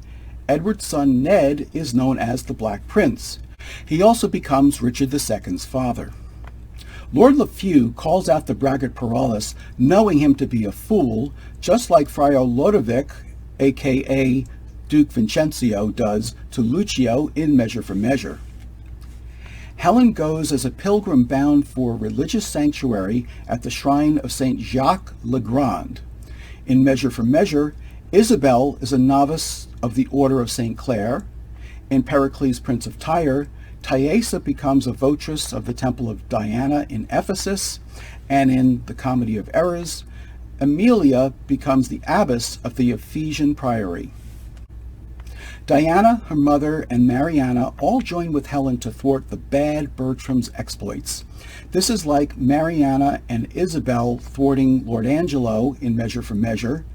Edward's son Ned is known as the Black Prince. He also becomes Richard II's father. Lord LeFou calls out the braggart Parolles, knowing him to be a fool, just like Friar Lodovick, a.k.a. Duke Vincenzio, does to Lucio in Measure for Measure. Helen goes as a pilgrim bound for religious sanctuary at the shrine of Saint Jacques le Grand. In Measure for Measure, Isabel is a novice of the Order of St. Clair. In Pericles, Prince of Tyre, Thaisa becomes a votress of the Temple of Diana in Ephesus, and in The Comedy of Errors, Emilia becomes the abbess of the Ephesian Priory. Diana, her mother, and Mariana all join with Helen to thwart the bad Bertram's exploits. This is like Mariana and Isabel thwarting Lord Angelo in Measure for Measure,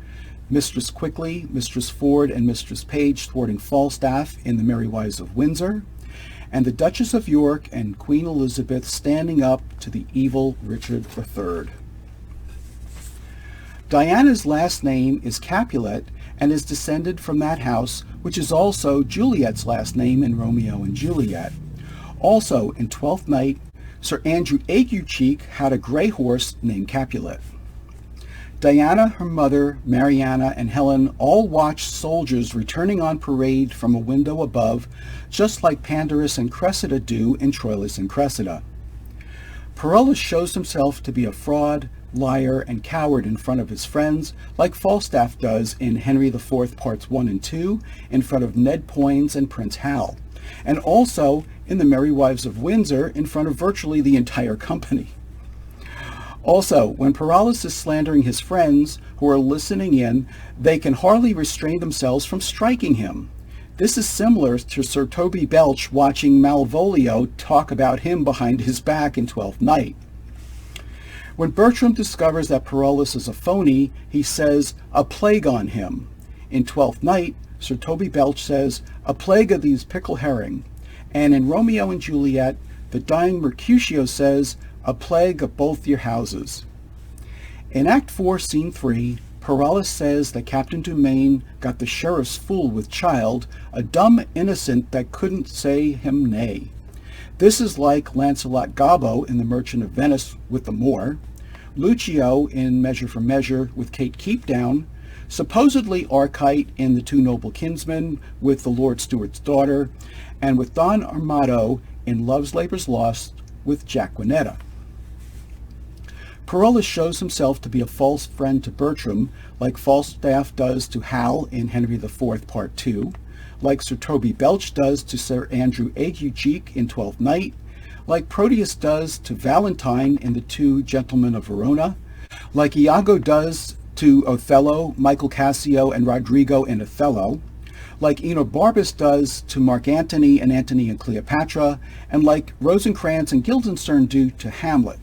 Mistress Quickly, Mistress Ford, and Mistress Page thwarting Falstaff in The Merry Wives of Windsor, and the Duchess of York and Queen Elizabeth standing up to the evil Richard III. Diana's last name is Capulet and is descended from that house, which is also Juliet's last name in Romeo and Juliet. Also, in Twelfth Night, Sir Andrew Aguecheek had a grey horse named Capulet. Diana, her mother, Mariana, and Helen all watched soldiers returning on parade from a window above, just like Pandarus and Cressida do in Troilus and Cressida. Parolles shows himself to be a fraud, liar, and coward in front of his friends, like Falstaff does in Henry IV Parts 1 and 2, in front of Ned Poins and Prince Hal, and also in The Merry Wives of Windsor in front of virtually the entire company. Also, when Parolles is slandering his friends who are listening in, they can hardly restrain themselves from striking him. This is similar to Sir Toby Belch watching Malvolio talk about him behind his back in Twelfth Night. When Bertram discovers that Parolles is a phony, he says, "A plague on him." In Twelfth Night, Sir Toby Belch says, "A plague of these pickle herring." And in Romeo and Juliet, the dying Mercutio says, "A plague of both your houses." In Act 4, Scene 3, Parolles says that Captain Dumaine got the sheriff's fool with child, a dumb innocent that couldn't say him nay. This is like Lancelot Gobbo in The Merchant of Venice with the Moor, Lucio in Measure for Measure with Kate Keepdown, supposedly Archite in The Two Noble Kinsmen with the Lord Stewart's daughter, and with Don Armado in Love's Labour's Lost with Jacquinetta. Parolles shows himself to be a false friend to Bertram, like Falstaff does to Hal in Henry IV Part 2, like Sir Toby Belch does to Sir Andrew Aguecheek in Twelfth Night, like Proteus does to Valentine in The Two Gentlemen of Verona, like Iago does to Othello, Michael Cassio, and Rodrigo in Othello, like Enobarbus does to Mark Antony and Antony and Cleopatra, and like Rosencrantz and Guildenstern do to Hamlet.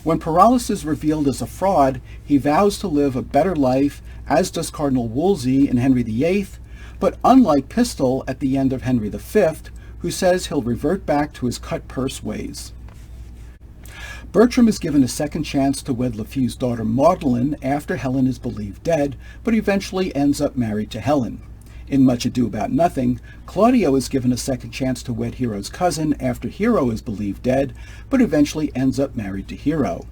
When Parolles is revealed as a fraud, he vows to live a better life, as does Cardinal Wolsey in Henry VIII, but unlike Pistol at the end of Henry V, who says he'll revert back to his cut-purse ways. Bertram is given a second chance to wed Lafayette's daughter Magdalen after Helen is believed dead, but eventually ends up married to Helen. In Much Ado About Nothing, Claudio is given a second chance to wed Hero's cousin after Hero is believed dead, but eventually ends up married to Hero.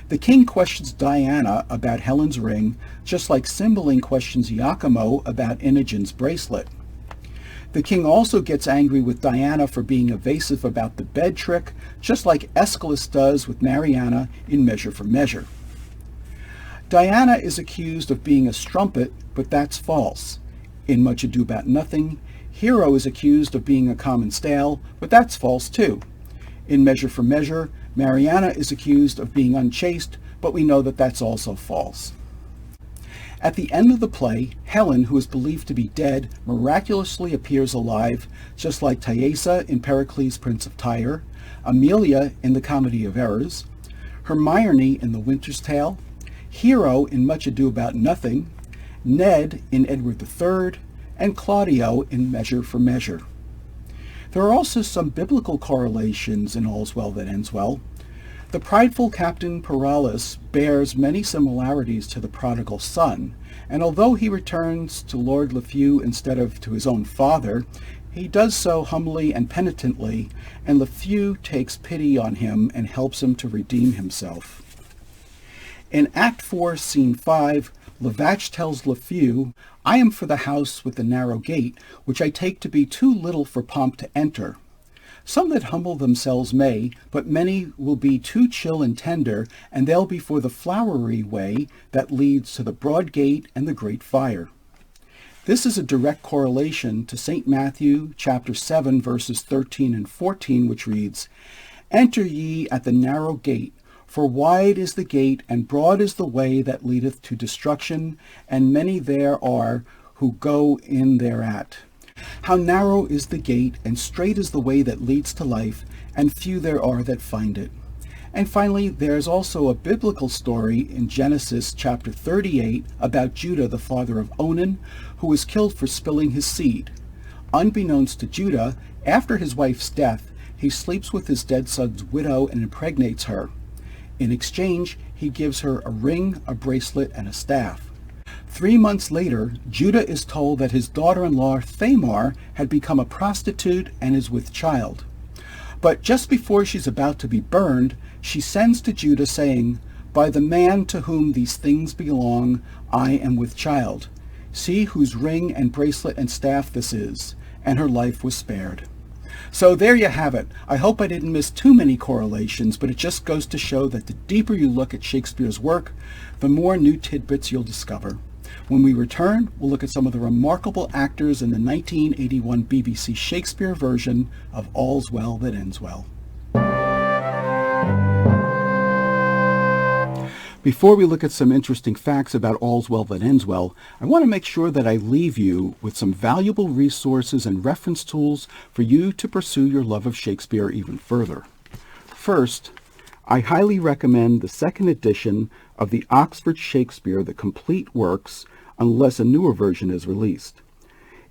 The king questions Diana about Helen's ring, just like Cymbeline questions Iachimo about Imogen's bracelet. The king also gets angry with Diana for being evasive about the bed trick, just like Aeschylus does with Mariana in Measure for Measure. Diana is accused of being a strumpet, but that's false. In Much Ado About Nothing, Hero is accused of being a common stale, but that's false too. In Measure for Measure, Mariana is accused of being unchaste, but we know that that's also false. At the end of the play, Helen, who is believed to be dead, miraculously appears alive, just like Thaisa in Pericles, Prince of Tyre, Amelia in The Comedy of Errors, Hermione in The Winter's Tale, Hero in Much Ado About Nothing, Ned in Edward III, and Claudio in Measure for Measure. There are also some biblical correlations in All's Well That Ends Well. The prideful Captain Parolles bears many similarities to the prodigal son, and although he returns to Lord Lafayette instead of to his own father, he does so humbly and penitently, and Lafayette takes pity on him and helps him to redeem himself. In Act 4, Scene 5, Lavache tells Lafayette, "I am for the house with the narrow gate, which I take to be too little for pomp to enter. Some that humble themselves may, but many will be too chill and tender, and they'll be for the flowery way that leads to the broad gate and the great fire." This is a direct correlation to St. Matthew chapter 7, verses 13 and 14, which reads, "Enter ye at the narrow gate, for wide is the gate, and broad is the way that leadeth to destruction, and many there are who go in thereat. How narrow is the gate, and strait is the way that leads to life, and few there are that find it." And finally, there is also a biblical story in Genesis chapter 38 about Judah, the father of Onan, who was killed for spilling his seed. Unbeknownst to Judah, after his wife's death, he sleeps with his dead son's widow and impregnates her. In exchange, he gives her a ring, a bracelet, and a staff. 3 months later, Judah is told that his daughter-in-law Thamar had become a prostitute and is with child. But just before she's about to be burned, she sends to Judah saying, "By the man to whom these things belong, I am with child. See whose ring and bracelet and staff this is." And her life was spared. So there you have it. I hope I didn't miss too many correlations, but it just goes to show that the deeper you look at Shakespeare's work, the more new tidbits you'll discover. When we return, we'll look at some of the remarkable actors in the 1981 BBC Shakespeare version of All's Well That Ends Well. Before we look at some interesting facts about All's Well That Ends Well, I want to make sure that I leave you with some valuable resources and reference tools for you to pursue your love of Shakespeare even further. First, I highly recommend the second edition of the Oxford Shakespeare, The Complete Works, unless a newer version is released.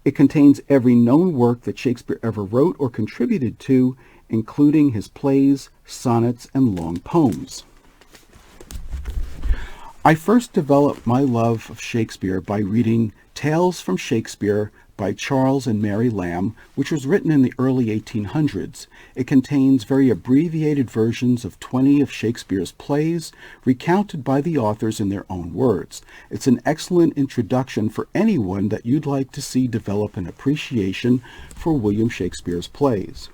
It contains every known work that Shakespeare ever wrote or contributed to, including his plays, sonnets, and long poems. I first developed my love of Shakespeare by reading Tales from Shakespeare by Charles and Mary Lamb, which was written in the early 1800s. It contains very abbreviated versions of 20 of Shakespeare's plays, recounted by the authors in their own words. It's an excellent introduction for anyone that you'd like to see develop an appreciation for William Shakespeare's plays.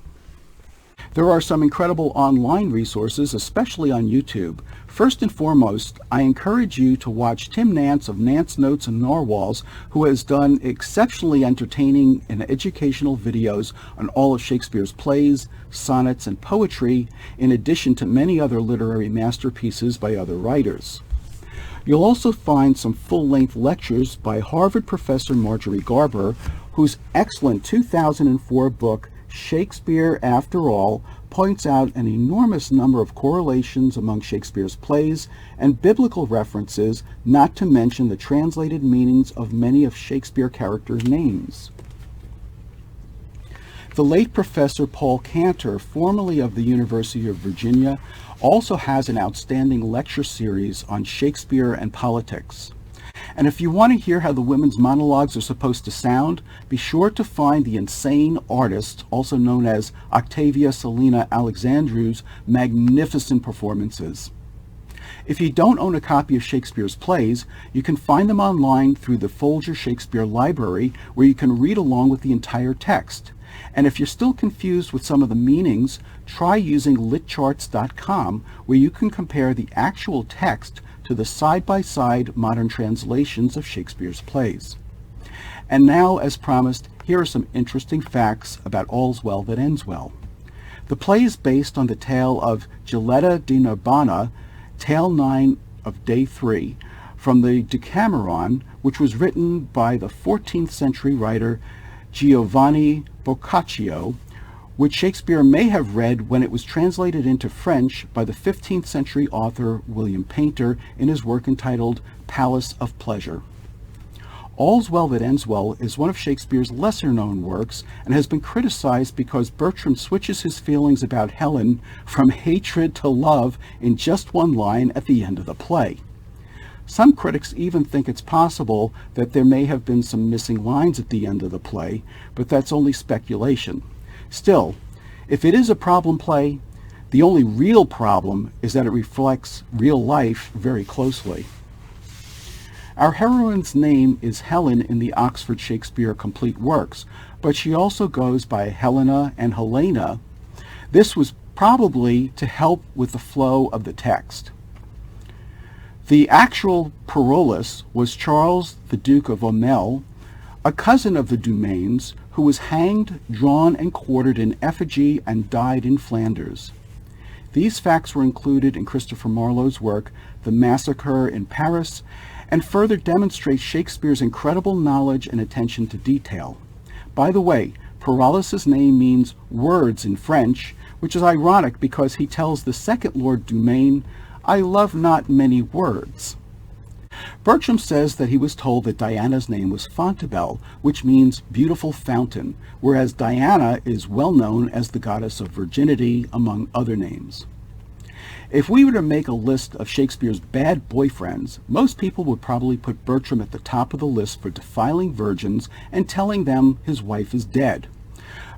There are some incredible online resources, especially on YouTube. First and foremost, I encourage you to watch Tim Nance of Nance Notes and Narwhals, who has done exceptionally entertaining and educational videos on all of Shakespeare's plays, sonnets, and poetry, in addition to many other literary masterpieces by other writers. You'll also find some full-length lectures by Harvard professor Marjorie Garber, whose excellent 2004 book, Shakespeare After All, points out an enormous number of correlations among Shakespeare's plays and biblical references, not to mention the translated meanings of many of Shakespeare characters' names. The late Professor Paul Cantor, formerly of the University of Virginia, also has an outstanding lecture series on Shakespeare and politics. And if you want to hear how the women's monologues are supposed to sound, be sure to find the insane artist, also known as Octavia Selina Alexandrou's magnificent performances. If you don't own a copy of Shakespeare's plays, you can find them online through the Folger Shakespeare Library, where you can read along with the entire text. And if you're still confused with some of the meanings, try using litcharts.com, where you can compare the actual text to the side-by-side modern translations of Shakespeare's plays. And now, as promised, here are some interesting facts about All's Well That Ends Well. The play is based on the tale of Giletta di Narbona, Tale 9 of Day 3, from the Decameron, which was written by the 14th century writer Giovanni Boccaccio, which Shakespeare may have read when it was translated into French by the 15th century author William Painter in his work entitled Palace of Pleasure. All's Well That Ends Well is one of Shakespeare's lesser-known works and has been criticized because Bertram switches his feelings about Helen from hatred to love in just one line at the end of the play. Some critics even think it's possible that there may have been some missing lines at the end of the play, but that's only speculation. Still, if it is a problem play, the only real problem is that it reflects real life very closely. Our heroine's name is Helen in the Oxford Shakespeare Complete Works, but she also goes by Helena and Helena. This was probably to help with the flow of the text. The actual Parolles was Charles, the Duke of Aumale, a cousin of the Dumains, who was hanged, drawn, and quartered in effigy and died in Flanders. These facts were included in Christopher Marlowe's work, The Massacre in Paris, and further demonstrate Shakespeare's incredible knowledge and attention to detail. By the way, Parolles' name means words in French, which is ironic because he tells the second Lord Dumain, "I love not many words." Bertram says that he was told that Diana's name was Fontabelle, which means beautiful fountain, whereas Diana is well known as the goddess of virginity, among other names. If we were to make a list of Shakespeare's bad boyfriends, most people would probably put Bertram at the top of the list for defiling virgins and telling them his wife is dead.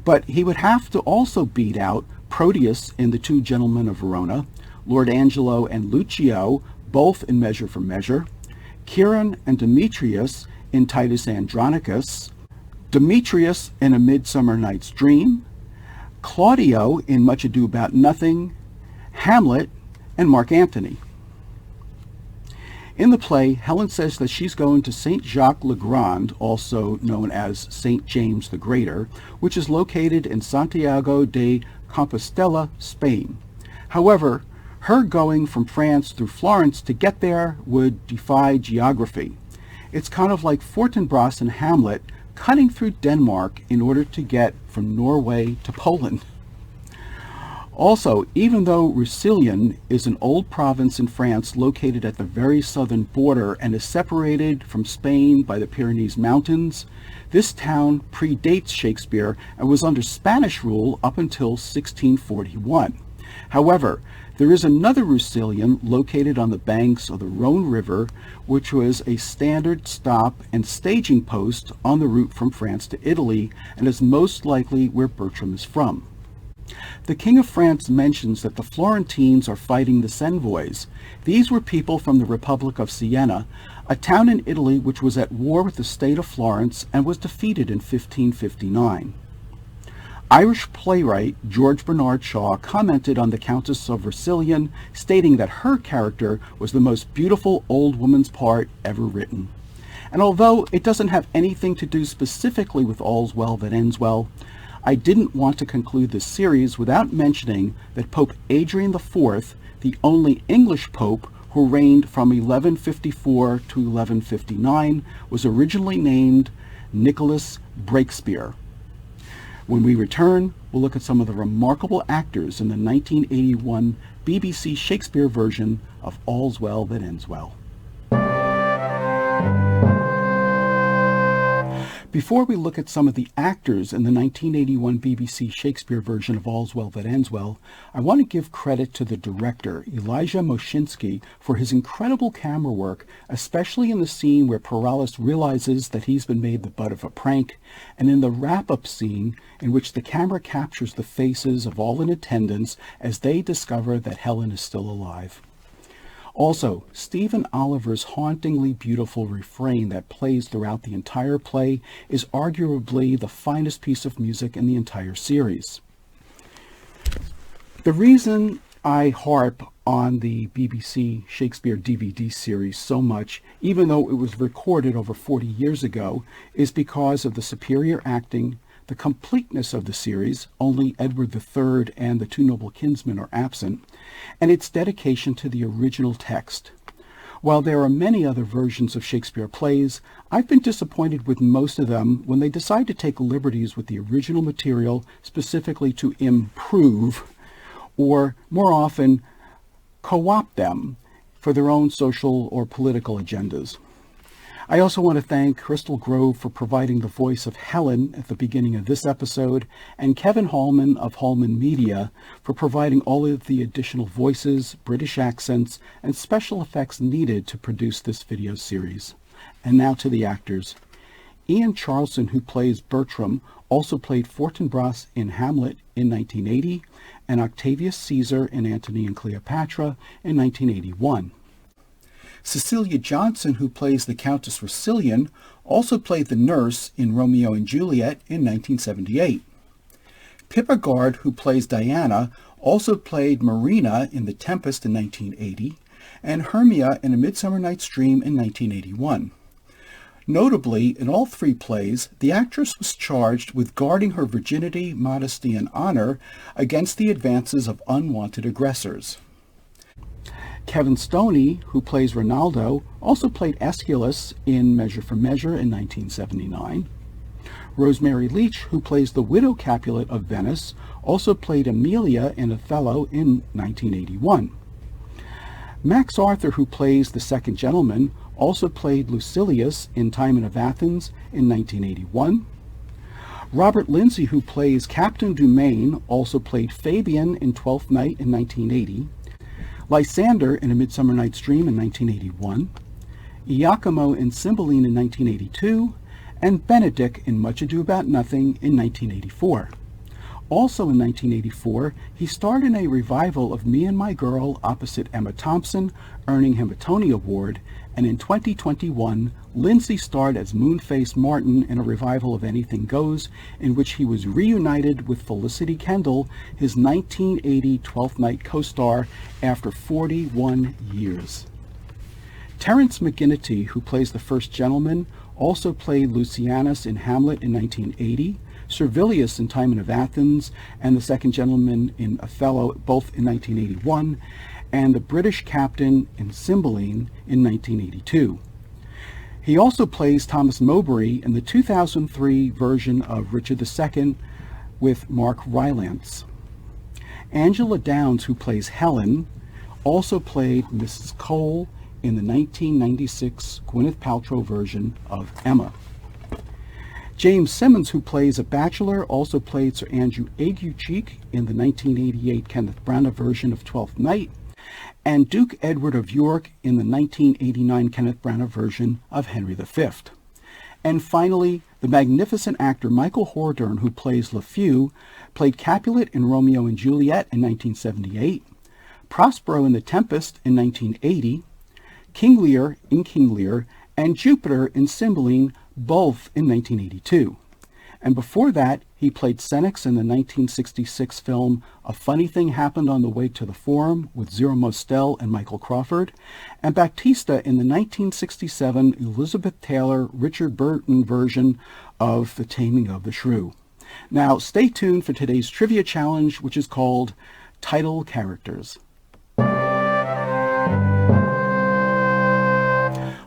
But he would have to also beat out Proteus in The Two Gentlemen of Verona, Lord Angelo and Lucio, both in Measure for Measure, Chiron and Demetrius in Titus Andronicus, Demetrius in A Midsummer Night's Dream, Claudio in Much Ado About Nothing, Hamlet, and Mark Antony. In the play, Helen says that she's going to St. Jacques le Grand, also known as St. James the Greater, which is located in Santiago de Compostela, Spain. However, her going from France through Florence to get there would defy geography. It's kind of like Fortinbras and Hamlet cutting through Denmark in order to get from Norway to Poland. Also, even though Roussillon is an old province in France located at the very southern border and is separated from Spain by the Pyrenees Mountains, this town predates Shakespeare and was under Spanish rule up until 1641. However, there is another Roussillon located on the banks of the Rhone River, which was a standard stop and staging post on the route from France to Italy and is most likely where Bertram is from. The King of France mentions that the Florentines are fighting the Savoys. These were people from the Republic of Siena, a town in Italy which was at war with the state of Florence and was defeated in 1559. Irish playwright George Bernard Shaw commented on the Countess of Roussillon, stating that her character was the most beautiful old woman's part ever written. And although it doesn't have anything to do specifically with All's Well That Ends Well, I didn't want to conclude this series without mentioning that Pope Adrian IV, the only English pope who reigned from 1154 to 1159, was originally named Nicholas Breakspere. When we return, we'll look at some of the remarkable actors in the 1981 BBC Shakespeare version of All's Well That Ends Well. Before we look at some of the actors in the 1981 BBC Shakespeare version of All's Well That Ends Well, I want to give credit to the director, Elijah Moshinsky, for his incredible camera work, especially in the scene where Paralis realizes that he's been made the butt of a prank, and in the wrap-up scene in which the camera captures the faces of all in attendance as they discover that Helen is still alive. Also, Stephen Oliver's hauntingly beautiful refrain that plays throughout the entire play is arguably the finest piece of music in the entire series. The reason I harp on the BBC Shakespeare DVD series so much, even though it was recorded over 40 years ago, is because of the superior acting, the completeness of the series, only Edward III and the Two Noble Kinsmen are absent, and its dedication to the original text. While there are many other versions of Shakespeare plays, I've been disappointed with most of them when they decide to take liberties with the original material specifically to improve, or more often, co-opt them for their own social or political agendas. I also want to thank Crystal Grove for providing the voice of Helen at the beginning of this episode, and Kevin Hallman of Hallman Media for providing all of the additional voices, British accents, and special effects needed to produce this video series. And now to the actors. Ian Charleson, who plays Bertram, also played Fortinbras in Hamlet in 1980, and Octavius Caesar in Antony and Cleopatra in 1981. Cecilia Johnson, who plays the Countess Roussillon, also played the nurse in Romeo and Juliet in 1978. Pippa Gard, who plays Diana, also played Marina in The Tempest in 1980, and Hermia in A Midsummer Night's Dream in 1981. Notably, in all three plays, the actress was charged with guarding her virginity, modesty, and honor against the advances of unwanted aggressors. Kevin Stoney, who plays Ronaldo, also played Aeschylus in Measure for Measure in 1979. Rosemary Leach, who plays the widow Capulet of Venice, also played Emilia in Othello in 1981. Max Arthur, who plays the second gentleman, also played Lucilius in Timon of Athens in 1981. Robert Lindsay, who plays Captain Dumaine, also played Fabian in Twelfth Night in 1980. Lysander in A Midsummer Night's Dream in 1981. Iachimo in Cymbeline in 1982. And Benedict in Much Ado About Nothing in 1984. Also in 1984, he starred in a revival of Me and My Girl opposite Emma Thompson, earning him a Tony Award, and in 2021, Lindsay starred as Moonface Martin in a revival of Anything Goes, in which he was reunited with Felicity Kendall, his 1980 Twelfth Night co-star, after 41 years. Terence McGinty, who plays the First Gentleman, also played Lucianus in Hamlet in 1980, Servilius in Timon of Athens, and the Second Gentleman in Othello, both in 1981, and the British captain in Cymbeline in 1982. He also plays Thomas Mowbray in the 2003 version of Richard II with Mark Rylance. Angela Downs, who plays Helen, also played Mrs. Cole in the 1996 Gwyneth Paltrow version of Emma. James Simmons, who plays a bachelor, also played Sir Andrew Aguecheek in the 1988 Kenneth Branagh version of Twelfth Night, and Duke Edward of York in the 1989 Kenneth Branagh version of Henry V. And finally, the magnificent actor Michael Hordern, who plays LeFou, played Capulet in Romeo and Juliet in 1978, Prospero in The Tempest in 1980, King Lear in King Lear, and Jupiter in Cymbeline, both in 1982. And before that, he played Senex in the 1966 film A Funny Thing Happened on the Way to the Forum with Zero Mostel and Michael Crawford, and Baptista in the 1967 Elizabeth Taylor, Richard Burton version of The Taming of the Shrew. Now, stay tuned for today's trivia challenge, which is called Title Characters.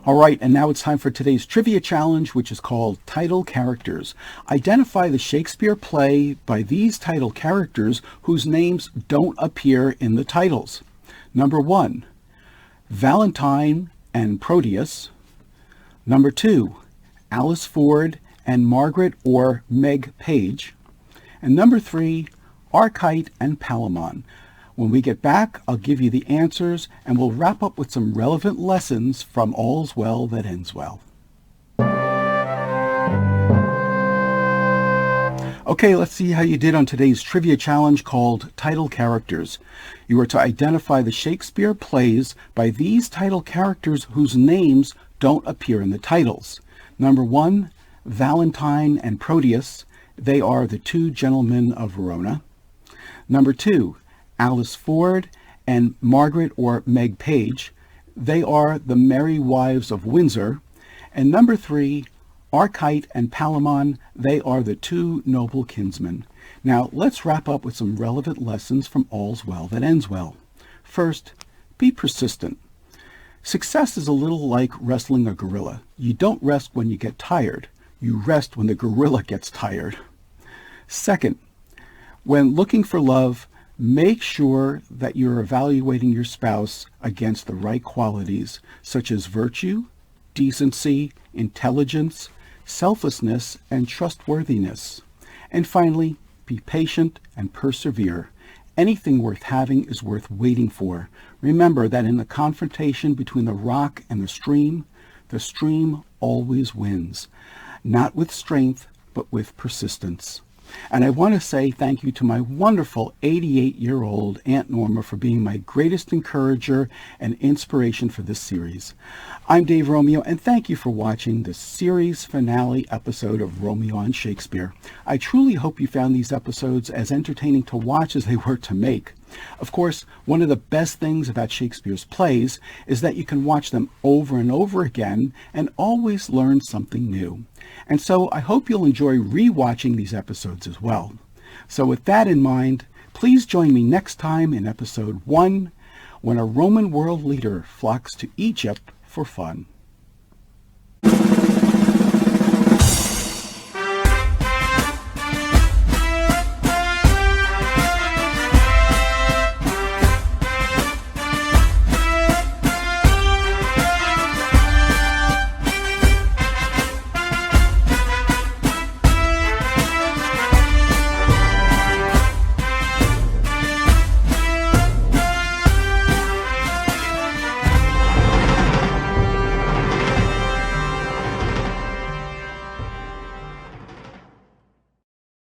All right, and now it's time for today's trivia challenge, which is called Title Characters. Identify the Shakespeare play by these title characters whose names don't appear in the titles. Number 1, Valentine and Proteus. Number 2, Alice Ford and Margaret or Meg Page. And number 3, Archite and Palamon. When we get back, I'll give you the answers, and we'll wrap up with some relevant lessons from All's Well That Ends Well. Okay, let's see how you did on today's trivia challenge called Title Characters. You are to identify the Shakespeare plays by these title characters whose names don't appear in the titles. Number 1, Valentine and Proteus. They are the two gentlemen of Verona. Number 2, Alice Ford and Margaret or Meg Page. They are the Merry Wives of Windsor. And number 3, Archite and Palamon. They are the two noble kinsmen. Now, let's wrap up with some relevant lessons from All's Well That Ends Well. First, be persistent. Success is a little like wrestling a gorilla. You don't rest when you get tired. You rest when the gorilla gets tired. Second, when looking for love, make sure that you're evaluating your spouse against the right qualities, such as virtue, decency, intelligence, selflessness, and trustworthiness. And finally, be patient and persevere. Anything worth having is worth waiting for. Remember that in the confrontation between the rock and the stream always wins. Not with strength, but with persistence. And I want to say thank you to my wonderful 88-year-old Aunt Norma for being my greatest encourager and inspiration for this series. I'm Dave Romeo, and thank you for watching the series finale episode of Romeo and Shakespeare. I truly hope you found these episodes as entertaining to watch as they were to make. Of course, one of the best things about Shakespeare's plays is that you can watch them over and over again and always learn something new. And so I hope you'll enjoy re-watching these episodes as well. So with that in mind, please join me next time in episode 1, when a Roman world leader flocks to Egypt for fun.